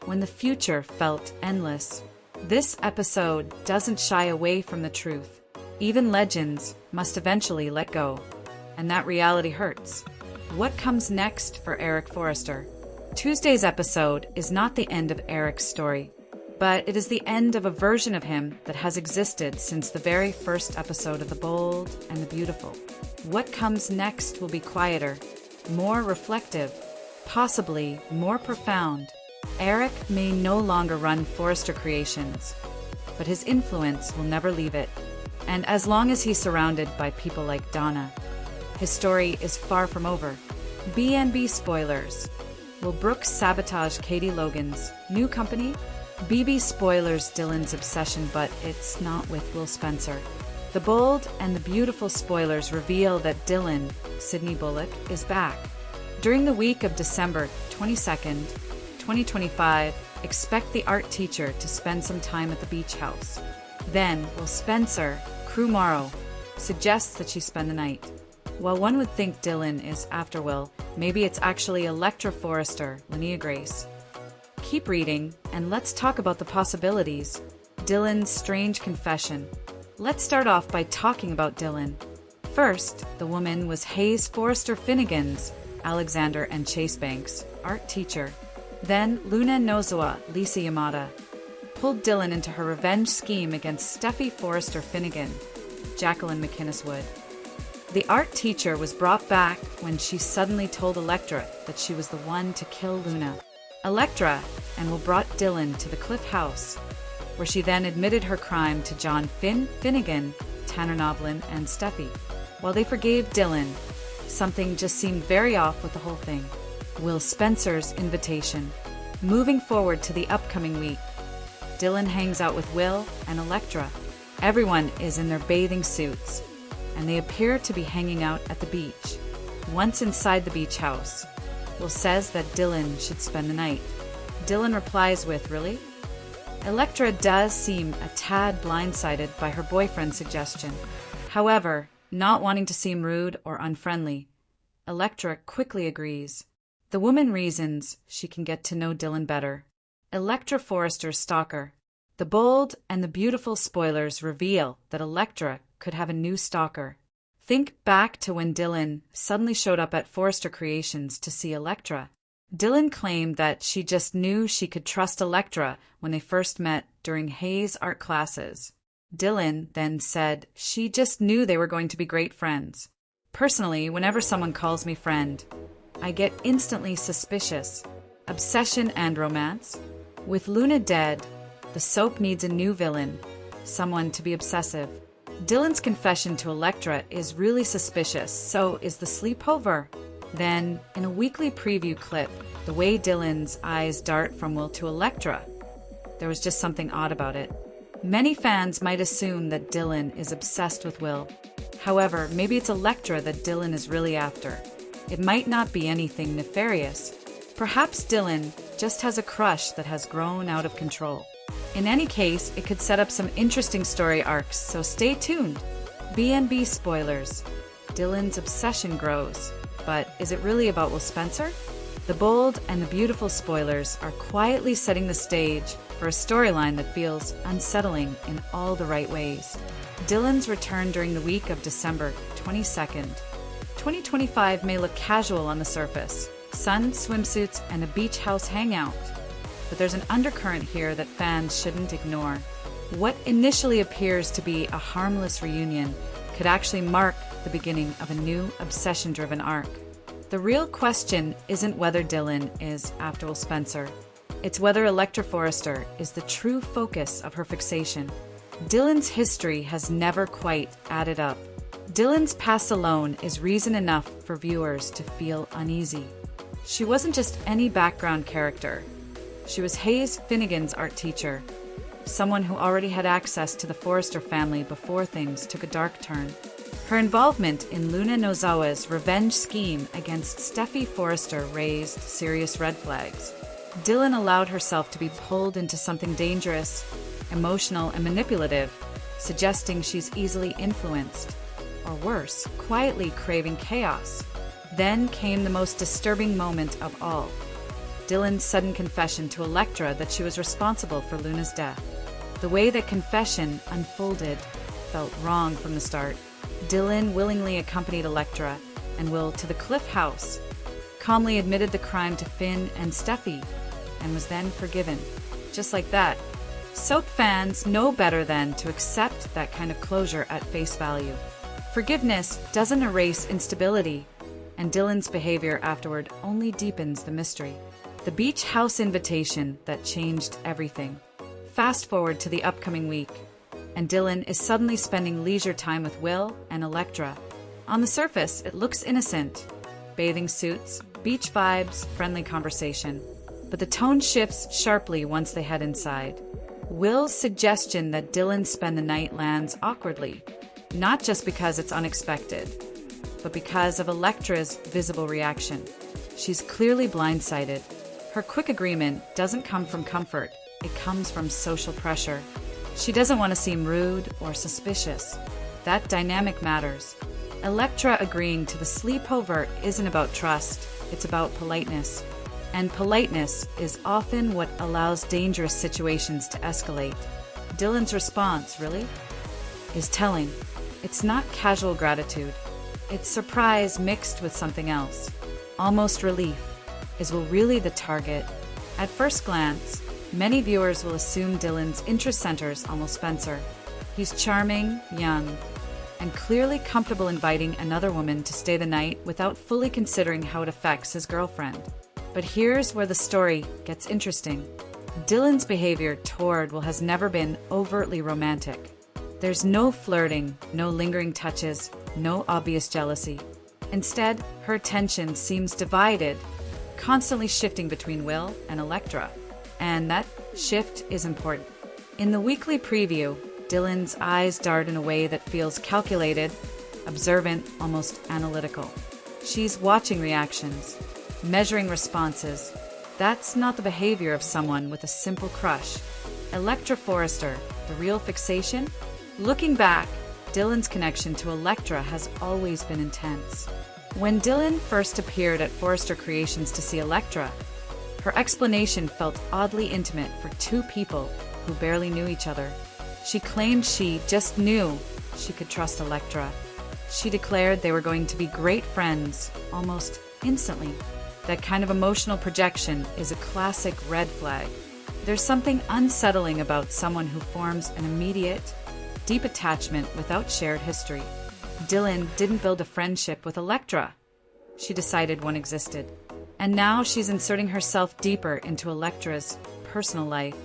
S1: when the future felt endless. This episode doesn't shy away from the truth. Even legends must eventually let go, and that reality hurts. What comes next for Eric Forrester? Tuesday's episode is not the end of Eric's story, but it is the end of a version of him that has existed since the very first episode of The Bold and the Beautiful. What comes next will be quieter, more reflective, possibly more profound. Eric may no longer run Forrester Creations, but his influence will never leave it. And as long as he's surrounded by people like Donna, his story is far from over. B&B spoilers. Will Brooke sabotage Katie Logan's new company? BBspoilers Dylan's obsession, but it's not with Will Spencer. The Bold and the Beautiful spoilers reveal that Dylan, Sydney Bullock, is back. During the week of December 22nd, 2025, expect the art teacher to spend some time at the beach house. Then, Will Spencer, Crew Morrow, suggests that she spend the night. While one would think Dylan is after Will, maybe it's actually Electra Forrester, Linnea Grace. Keep reading, and let's talk about the possibilities. Dylan's strange confession. Let's start off by talking about Dylan. First, the woman was Hayes Forrester Finnegan's, Alexander and Chase Banks, art teacher. Then, Luna Nozawa, Lisa Yamada, pulled Dylan into her revenge scheme against Steffi Forrester Finnegan, Jacqueline McInnes Wood. The art teacher was brought back when she suddenly told Electra that she was the one to kill Luna. Electra and Will brought Dylan to the Cliff House, where she then admitted her crime to John Finnegan, Tanner Noblin, and Steffi. While they forgave Dylan, something just seemed very off with the whole thing. Will Spencer's invitation. Moving forward to the upcoming week, Dylan hangs out with Will and Electra. Everyone is in their bathing suits, and they appear to be hanging out at the beach. Once inside the beach house, Will says that Dylan should spend the night. Dylan replies with, "Really?" Electra does seem a tad blindsided by her boyfriend's suggestion. However, not wanting to seem rude or unfriendly, Electra quickly agrees. The woman reasons she can get to know Dylan better. Electra Forrester's stalker. The bold and the beautiful spoilers reveal that Electra could have a new stalker. Think back to when Dylan suddenly showed up at Forrester Creations to see Electra. Dylan claimed that she just knew she could trust Electra when they first met during Hayes art classes. Dylan then said she just knew they were going to be great friends. Personally, whenever someone calls me friend, I get instantly suspicious. Obsession and romance. With Luna dead, the soap needs a new villain, someone to be obsessive. Dylan's confession to Electra is really suspicious, so is the sleepover. Then, in a weekly preview clip, the way Dylan's eyes dart from Will to Electra, there was just something odd about it. Many fans might assume that Dylan is obsessed with Will. However, maybe it's Electra that Dylan is really after. It might not be anything nefarious. Perhaps Dylan just has a crush that has grown out of control. In any case, it could set up some interesting story arcs, so stay tuned. B&B spoilers. Dylan's obsession grows. But is it really about Will Spencer? The bold and the beautiful spoilers are quietly setting the stage for a storyline that feels unsettling in all the right ways. Dylan's return during the week of December 22nd. 2025 may look casual on the surface. Sun, swimsuits, and a beach house hangout. But there's an undercurrent here that fans shouldn't ignore. What initially appears to be a harmless reunion could actually mark the beginning of a new obsession-driven arc. The real question isn't whether Dylan is after Will Spencer. It's whether Electra Forrester is the true focus of her fixation. Dylan's history has never quite added up. Dylan's past alone is reason enough for viewers to feel uneasy. She wasn't just any background character. She was Hayes Finnegan's art teacher, someone who already had access to the Forrester family before things took a dark turn. Her involvement in Luna Nozawa's revenge scheme against Steffi Forrester raised serious red flags. Dylan allowed herself to be pulled into something dangerous, emotional, and manipulative, suggesting she's easily influenced, or worse, quietly craving chaos. Then came the most disturbing moment of all. Dylan's sudden confession to Electra that she was responsible for Luna's death. The way that confession unfolded felt wrong from the start. Dylan willingly accompanied Electra and Will to the Cliff House, calmly admitted the crime to Finn and Steffi, and was then forgiven. Just like that. Soap fans know better than to accept that kind of closure at face value. Forgiveness doesn't erase instability, and Dylan's behavior afterward only deepens the mystery. The beach house invitation that changed everything. Fast forward to the upcoming week, and Dylan is suddenly spending leisure time with Will and Electra. On the surface, it looks innocent. Bathing suits, beach vibes, friendly conversation. But the tone shifts sharply once they head inside. Will's suggestion that Dylan spend the night lands awkwardly, not just because it's unexpected, but because of Electra's visible reaction. She's clearly blindsided. Her quick agreement doesn't come from comfort, it comes from social pressure. She doesn't want to seem rude or suspicious. That dynamic matters. Electra agreeing to the sleepover isn't about trust, it's about politeness. And politeness is often what allows dangerous situations to escalate. Dylan's response, really, is telling. It's not casual gratitude. It's surprise mixed with something else. Almost relief. Is Will really the target? At first glance, many viewers will assume Dylan's interest centers on Will Spencer. He's charming, young, and clearly comfortable inviting another woman to stay the night without fully considering how it affects his girlfriend. But here's where the story gets interesting. Dylan's behavior toward Will has never been overtly romantic. There's no flirting, no lingering touches, no obvious jealousy. Instead, her attention seems divided, constantly shifting between Will and Electra. And that shift is important. In the weekly preview, Dylan's eyes dart in a way that feels calculated, observant, almost analytical. She's watching reactions, measuring responses. That's not the behavior of someone with a simple crush. Electra Forrester, the real fixation? Looking back, Dylan's connection to Electra has always been intense. When Dylan first appeared at Forrester Creations to see Electra, her explanation felt oddly intimate for two people who barely knew each other. She claimed she just knew she could trust Electra. She declared they were going to be great friends, almost instantly. That kind of emotional projection is a classic red flag. There's something unsettling about someone who forms an immediate, deep attachment without shared history. Dylan didn't build a friendship with Electra. She decided one existed. And now she's inserting herself deeper into Electra's personal life,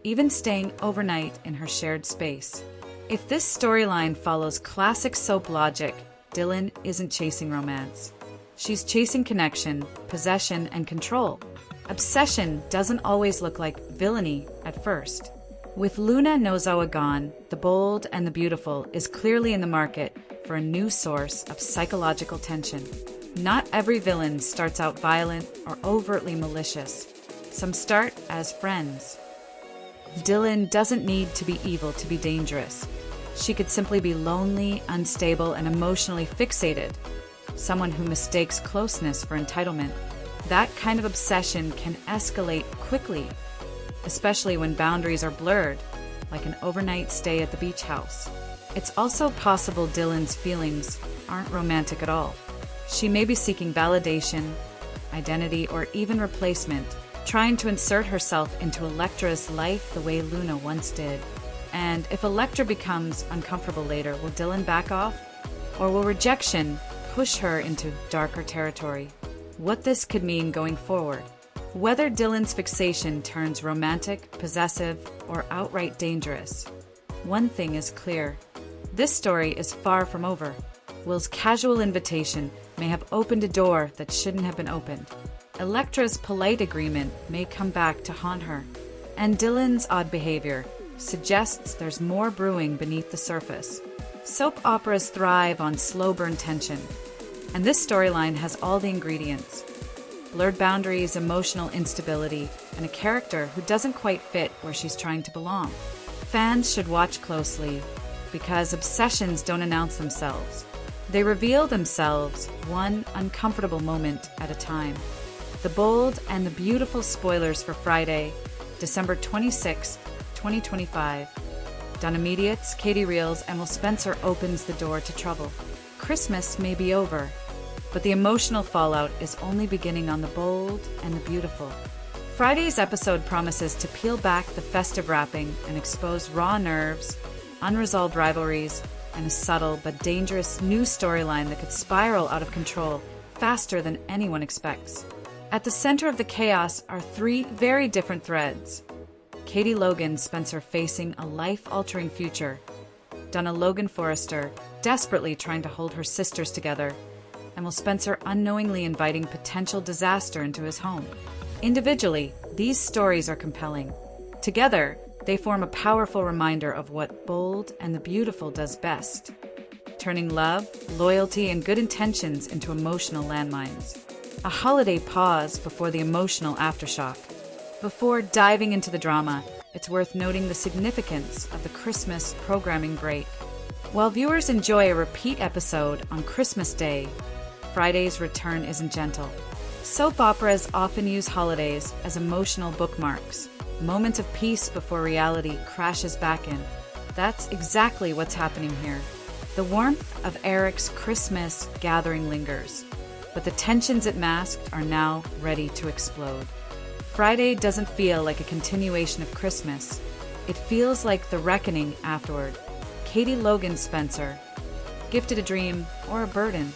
S1: even staying overnight in her shared space. If this storyline follows classic soap logic, Dylan isn't chasing romance. She's chasing connection, possession, and control. Obsession doesn't always look like villainy at first. With Luna Nozawa gone, the bold and the beautiful is clearly in the market for a new source of psychological tension. Not every villain starts out violent or overtly malicious. Some start as friends. Dylan doesn't need to be evil to be dangerous. She could simply be lonely, unstable, and emotionally fixated. Someone who mistakes closeness for entitlement. That kind of obsession can escalate quickly, especially when boundaries are blurred, like an overnight stay at the beach house. It's also possible Dylan's feelings aren't romantic at all. She may be seeking validation, identity, or even replacement, trying to insert herself into Electra's life the way Luna once did. And if Electra becomes uncomfortable later, will Dylan back off? Or will rejection push her into darker territory? What this could mean going forward. Whether Dylan's fixation turns romantic, possessive, or outright dangerous. One thing is clear. This story is far from over. Will's casual invitation may have opened a door that shouldn't have been opened. Electra's polite agreement may come back to haunt her. And Dylan's odd behavior suggests there's more brewing beneath the surface. Soap operas thrive on slow burn tension. And this storyline has all the ingredients. Blurred boundaries, emotional instability, and a character who doesn't quite fit where she's trying to belong. Fans should watch closely, because obsessions don't announce themselves. They reveal themselves one uncomfortable moment at a time. The bold and the beautiful spoilers for Friday, December 26, 2025. Done Immediates, Katie Reels, and Will Spencer opens the door to trouble. Christmas may be over, but the emotional fallout is only beginning on the bold and the beautiful. Friday's episode promises to peel back the festive wrapping and expose raw nerves, unresolved rivalries, and a subtle but dangerous new storyline that could spiral out of control faster than anyone expects. At the center of the chaos are three very different threads. Katie Logan Spencer facing a life-altering future. Donna Logan Forrester desperately trying to hold her sisters together. And Will Spencer unknowingly inviting potential disaster into his home. Individually, these stories are compelling. Together, they form a powerful reminder of what bold and the beautiful does best. Turning love, loyalty, and good intentions into emotional landmines. A holiday pause before the emotional aftershock. Before diving into the drama, it's worth noting the significance of the Christmas programming break. While viewers enjoy a repeat episode on Christmas Day, Friday's return isn't gentle. Soap operas often use holidays as emotional bookmarks, moments of peace before reality crashes back in. That's exactly what's happening here. The warmth of Eric's Christmas gathering lingers, but the tensions it masked are now ready to explode. Friday doesn't feel like a continuation of Christmas. It feels like the reckoning afterward. Katie Logan Spencer, gifted a dream or a burden.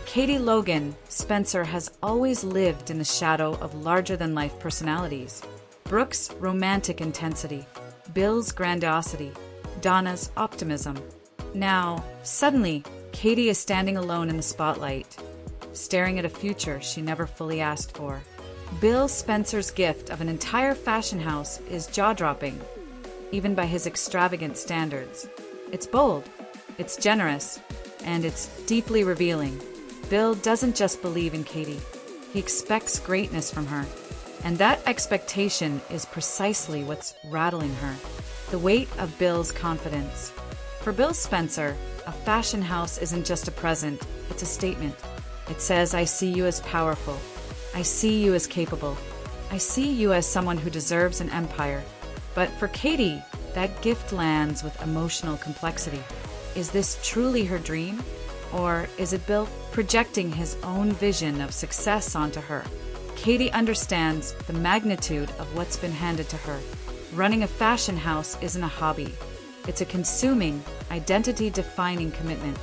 S1: Katie Logan Spencer has always lived in the shadow of larger-than-life personalities. Brooke's romantic intensity, Bill's grandiosity, Donna's optimism. Now, suddenly, Katie is standing alone in the spotlight, staring at a future she never fully asked for. Bill Spencer's gift of an entire fashion house is jaw-dropping, even by his extravagant standards. It's bold, it's generous, and it's deeply revealing. Bill doesn't just believe in Katie, he expects greatness from her. And that expectation is precisely what's rattling her. The weight of Bill's confidence. For Bill Spencer, a fashion house isn't just a present, it's a statement. It says, I see you as powerful. I see you as capable. I see you as someone who deserves an empire. But for Katie, that gift lands with emotional complexity. Is this truly her dream? Or is it Bill projecting his own vision of success onto her? Katie understands the magnitude of what's been handed to her. Running a fashion house isn't a hobby. It's a consuming, identity-defining commitment.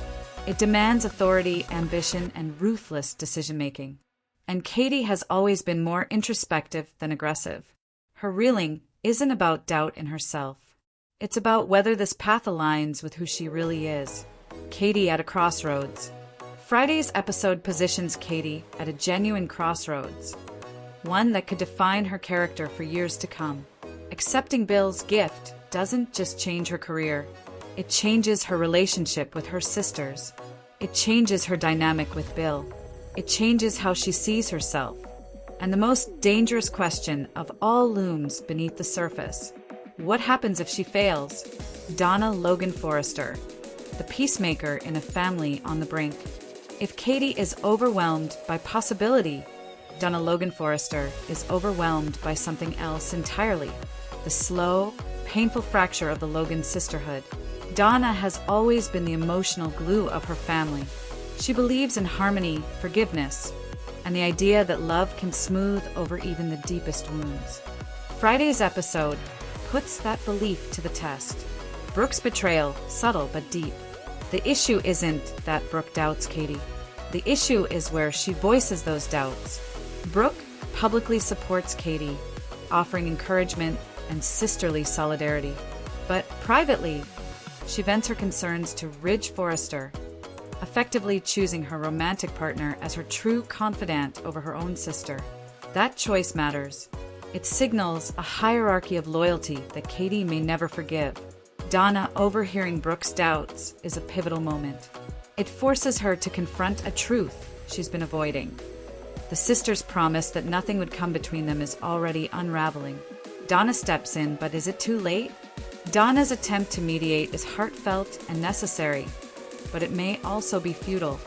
S1: It demands authority, ambition, and ruthless decision-making. And Katie has always been more introspective than aggressive. Her reeling isn't about doubt in herself. It's about whether this path aligns with who she really is. Katie at a crossroads. Friday's episode positions Katie at a genuine crossroads, one that could define her character for years to come. Accepting Bill's gift doesn't just change her career, it changes her relationship with her sisters. It changes her dynamic with Bill. It changes how she sees herself. And the most dangerous question of all looms beneath the surface. What happens if she fails? Donna Logan Forrester, the peacemaker in a family on the brink. If Katie is overwhelmed by possibility, Donna Logan Forrester is overwhelmed by something else entirely. The slow, painful fracture of the Logan sisterhood. Donna has always been the emotional glue of her family. She believes in harmony, forgiveness, and the idea that love can smooth over even the deepest wounds. Friday's episode puts that belief to the test. Brooke's betrayal, subtle but deep. The issue isn't that Brooke doubts Katie. The issue is where she voices those doubts. Brooke publicly supports Katie, offering encouragement and sisterly solidarity. But privately, she vents her concerns to Ridge Forrester, effectively choosing her romantic partner as her true confidant over her own sister. That choice matters. It signals a hierarchy of loyalty that Katie may never forgive. Donna overhearing Brooke's doubts is a pivotal moment. It forces her to confront a truth she's been avoiding. The sisters' promise that nothing would come between them is already unraveling. Donna steps in, but is it too late? Donna's attempt to mediate is heartfelt and necessary, but it may also be futile.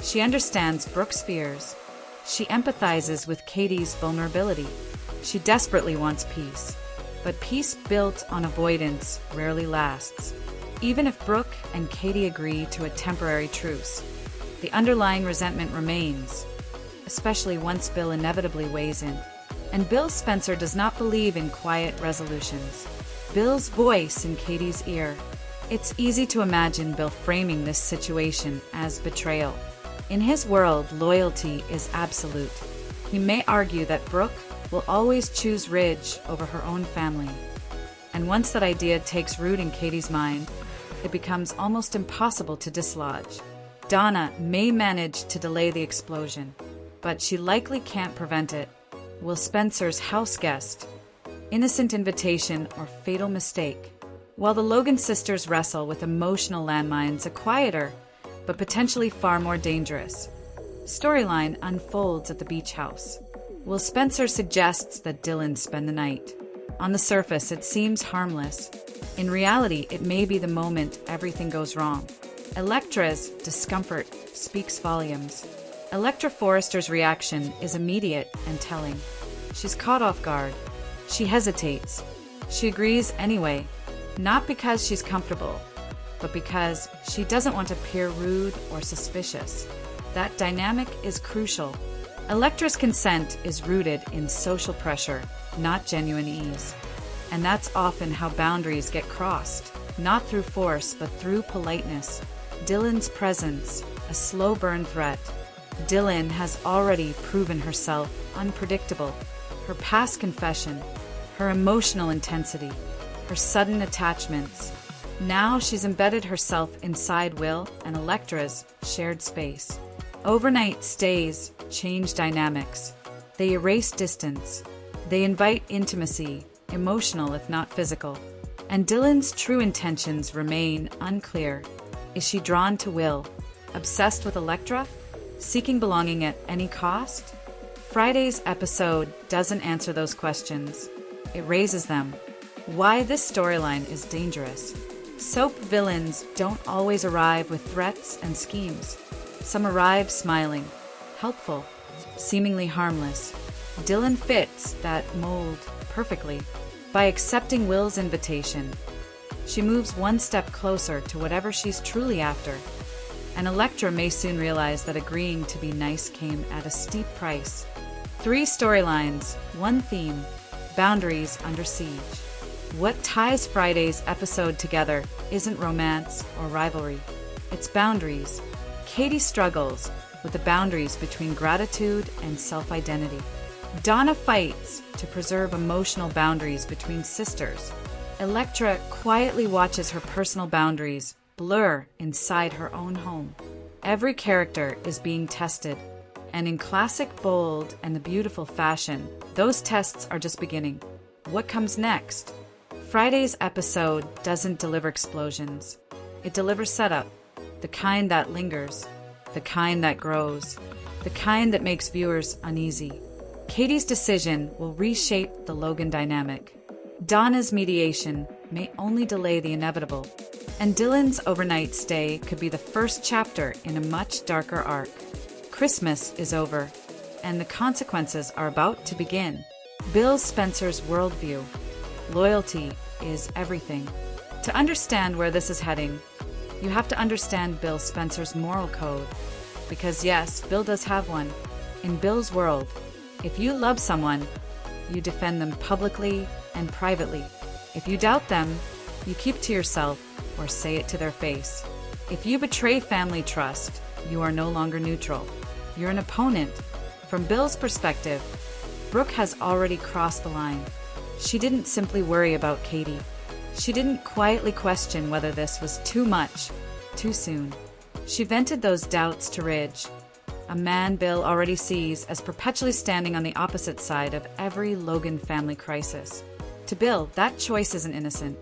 S1: She understands Brooke's fears. She empathizes with Katie's vulnerability. She desperately wants peace. But peace built on avoidance rarely lasts. Even if Brooke and Katie agree to a temporary truce, the underlying resentment remains, especially once Bill inevitably weighs in. And Bill Spencer does not believe in quiet resolutions. Bill's voice in Katie's ear. It's easy to imagine Bill framing this situation as betrayal. In his world, loyalty is absolute. He may argue that Brooke will always choose Ridge over her own family. And once that idea takes root in Katie's mind, it becomes almost impossible to dislodge. Donna may manage to delay the explosion, but she likely can't prevent it. Will Spencer's house guest, innocent invitation, or fatal mistake? While the Logan sisters wrestle with emotional landmines, a quieter, but potentially far more dangerous storyline unfolds at the beach house. Will Spencer suggests that Dylan spend the night. On the surface, it seems harmless. In reality, it may be the moment everything goes wrong. Electra's discomfort speaks volumes. Electra Forrester's reaction is immediate and telling. She's caught off guard. She hesitates. She agrees anyway, not because she's comfortable, but because she doesn't want to appear rude or suspicious. That dynamic is crucial. Electra's consent is rooted in social pressure, not genuine ease. And that's often how boundaries get crossed, not through force, but through politeness. Dylan's presence, a slow burn threat. Dylan has already proven herself unpredictable. Her past confession, her emotional intensity, her sudden attachments. Now she's embedded herself inside Will and Electra's shared space. Overnight stays change dynamics. They erase distance. They invite intimacy, emotional if not physical. And Dylan's true intentions remain unclear. Is she drawn to Will? Obsessed with Electra? Seeking belonging at any cost? Friday's episode doesn't answer those questions. It raises them. Why this storyline is dangerous. Soap villains don't always arrive with threats and schemes. Some arrive smiling, helpful, seemingly harmless. Dylan fits that mold perfectly. By accepting Will's invitation, she moves one step closer to whatever she's truly after. And Electra may soon realize that agreeing to be nice came at a steep price. 3 storylines, 1 theme, boundaries under siege. What ties Friday's episode together isn't romance or rivalry. It's boundaries. Katie struggles with the boundaries between gratitude and self-identity. Donna fights to preserve emotional boundaries between sisters. Electra quietly watches her personal boundaries blur inside her own home. Every character is being tested, and in classic bold and the beautiful fashion, those tests are just beginning. What comes next? Friday's episode doesn't deliver explosions. It delivers setup, the kind that lingers, the kind that grows, the kind that makes viewers uneasy. Katie's decision will reshape the Logan dynamic. Donna's mediation may only delay the inevitable, and Dylan's overnight stay could be the first chapter in a much darker arc. Christmas is over, and the consequences are about to begin. Bill Spencer's worldview. Loyalty is everything. To understand where this is heading, you have to understand Bill Spencer's moral code. Because yes, Bill does have one. In Bill's world, if you love someone, you defend them publicly and privately. If you doubt them, you keep to yourself or say it to their face. If you betray family trust, you are no longer neutral. You're an opponent. From Bill's perspective, Brooke has already crossed the line. She didn't simply worry about Katie. She didn't quietly question whether this was too much, too soon. She vented those doubts to Ridge, a man Bill already sees as perpetually standing on the opposite side of every Logan family crisis. To Bill, that choice isn't innocent.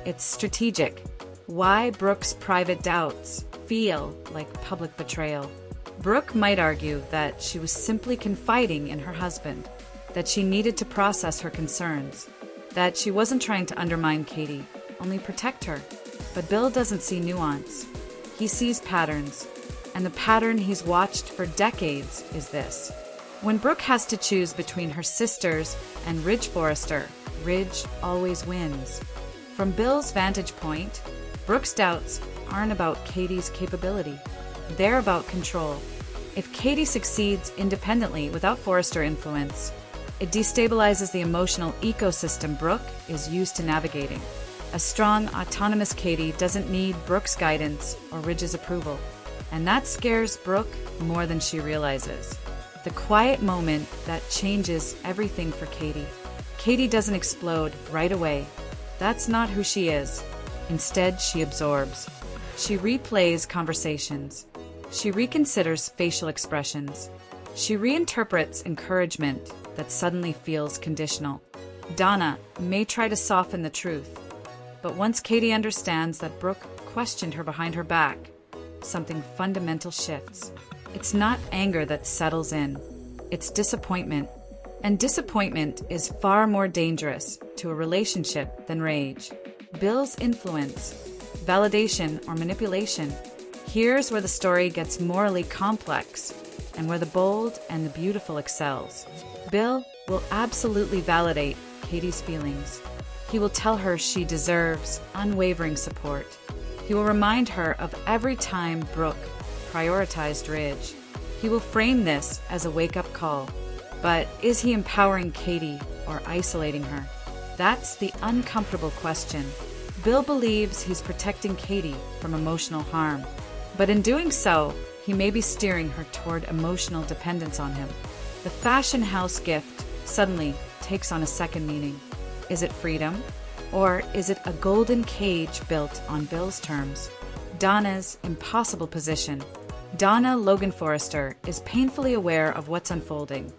S1: It's strategic. Why Brooke's private doubts feel like public betrayal. Brooke might argue that she was simply confiding in her husband, that she needed to process her concerns, that she wasn't trying to undermine Katie, only protect her. But Bill doesn't see nuance. He sees patterns, and the pattern he's watched for decades is this. When Brooke has to choose between her sisters and Ridge Forrester, Ridge always wins. From Bill's vantage point, Brooke's doubts aren't about Katie's capability. They're about control. If Katie succeeds independently without Forrester influence, it destabilizes the emotional ecosystem Brooke is used to navigating. A strong, autonomous Katie doesn't need Brooke's guidance or Ridge's approval. And that scares Brooke more than she realizes. The quiet moment that changes everything for Katie. Katie doesn't explode right away. That's not who she is. Instead, she absorbs. She replays conversations. She reconsiders facial expressions. She reinterprets encouragement that suddenly feels conditional. Donna may try to soften the truth, but once Katie understands that Brooke questioned her behind her back, something fundamental shifts. It's not anger that settles in. It's disappointment. And disappointment is far more dangerous to a relationship than rage. Bill's influence, validation, or manipulation. Here's where the story gets morally complex and where the bold and the beautiful excels. Bill will absolutely validate Katie's feelings. He will tell her she deserves unwavering support. He will remind her of every time Brooke prioritized Ridge. He will frame this as a wake-up call. But is he empowering Katie or isolating her? That's the uncomfortable question. Bill believes he's protecting Katie from emotional harm, but in doing so, he may be steering her toward emotional dependence on him. The fashion house gift suddenly takes on a second meaning. Is it freedom? Or is it a golden cage built on Bill's terms? Donna's impossible position. Donna Logan Forrester is painfully aware of what's unfolding,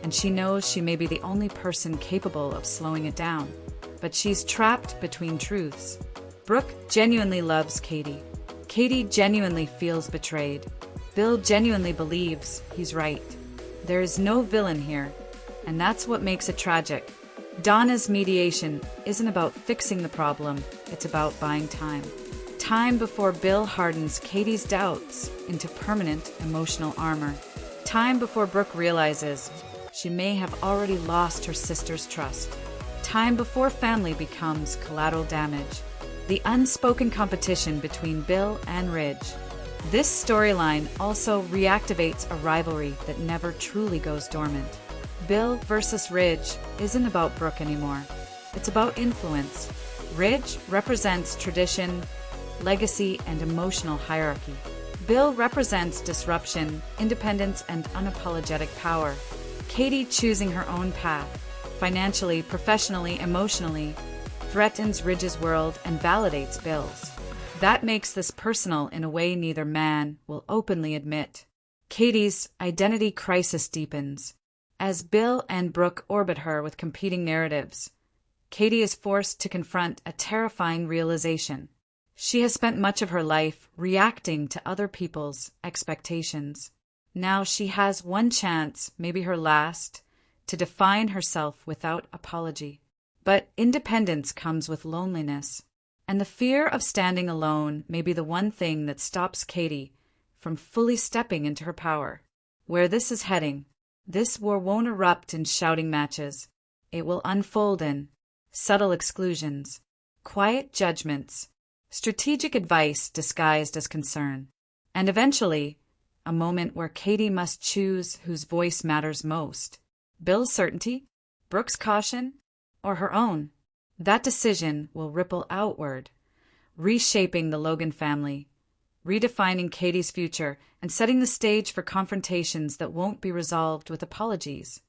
S1: and she knows she may be the only person capable of slowing it down. But she's trapped between truths. Brooke genuinely loves Katie. Katie genuinely feels betrayed. Bill genuinely believes he's right. There is no villain here, and that's what makes it tragic. Donna's mediation isn't about fixing the problem, it's about buying time. Time before Bill hardens Katie's doubts into permanent emotional armor. Time before Brooke realizes she may have already lost her sister's trust. Time before family becomes collateral damage. The unspoken competition between Bill and Ridge. This storyline also reactivates a rivalry that never truly goes dormant. Bill versus Ridge isn't about Brooke anymore. It's about influence. Ridge represents tradition, legacy, and emotional hierarchy. Bill represents disruption, independence, and unapologetic power. Katie choosing her own path, financially, professionally, emotionally, threatens Ridge's world and validates Bill's. That makes this personal in a way neither man will openly admit. Katie's identity crisis deepens. As Bill and Brooke orbit her with competing narratives, Katie is forced to confront a terrifying realization. She has spent much of her life reacting to other people's expectations. Now she has one chance, maybe her last, to define herself without apology. But independence comes with loneliness, and the fear of standing alone may be the one thing that stops Katie from fully stepping into her power. Where this is heading, this war won't erupt in shouting matches. It will unfold in subtle exclusions, quiet judgments, strategic advice disguised as concern, and eventually, a moment where Katie must choose whose voice matters most. Bill's certainty, Brooke's caution, or her own. That decision will ripple outward, reshaping the Logan family, redefining Katie's future, and setting the stage for confrontations that won't be resolved with apologies.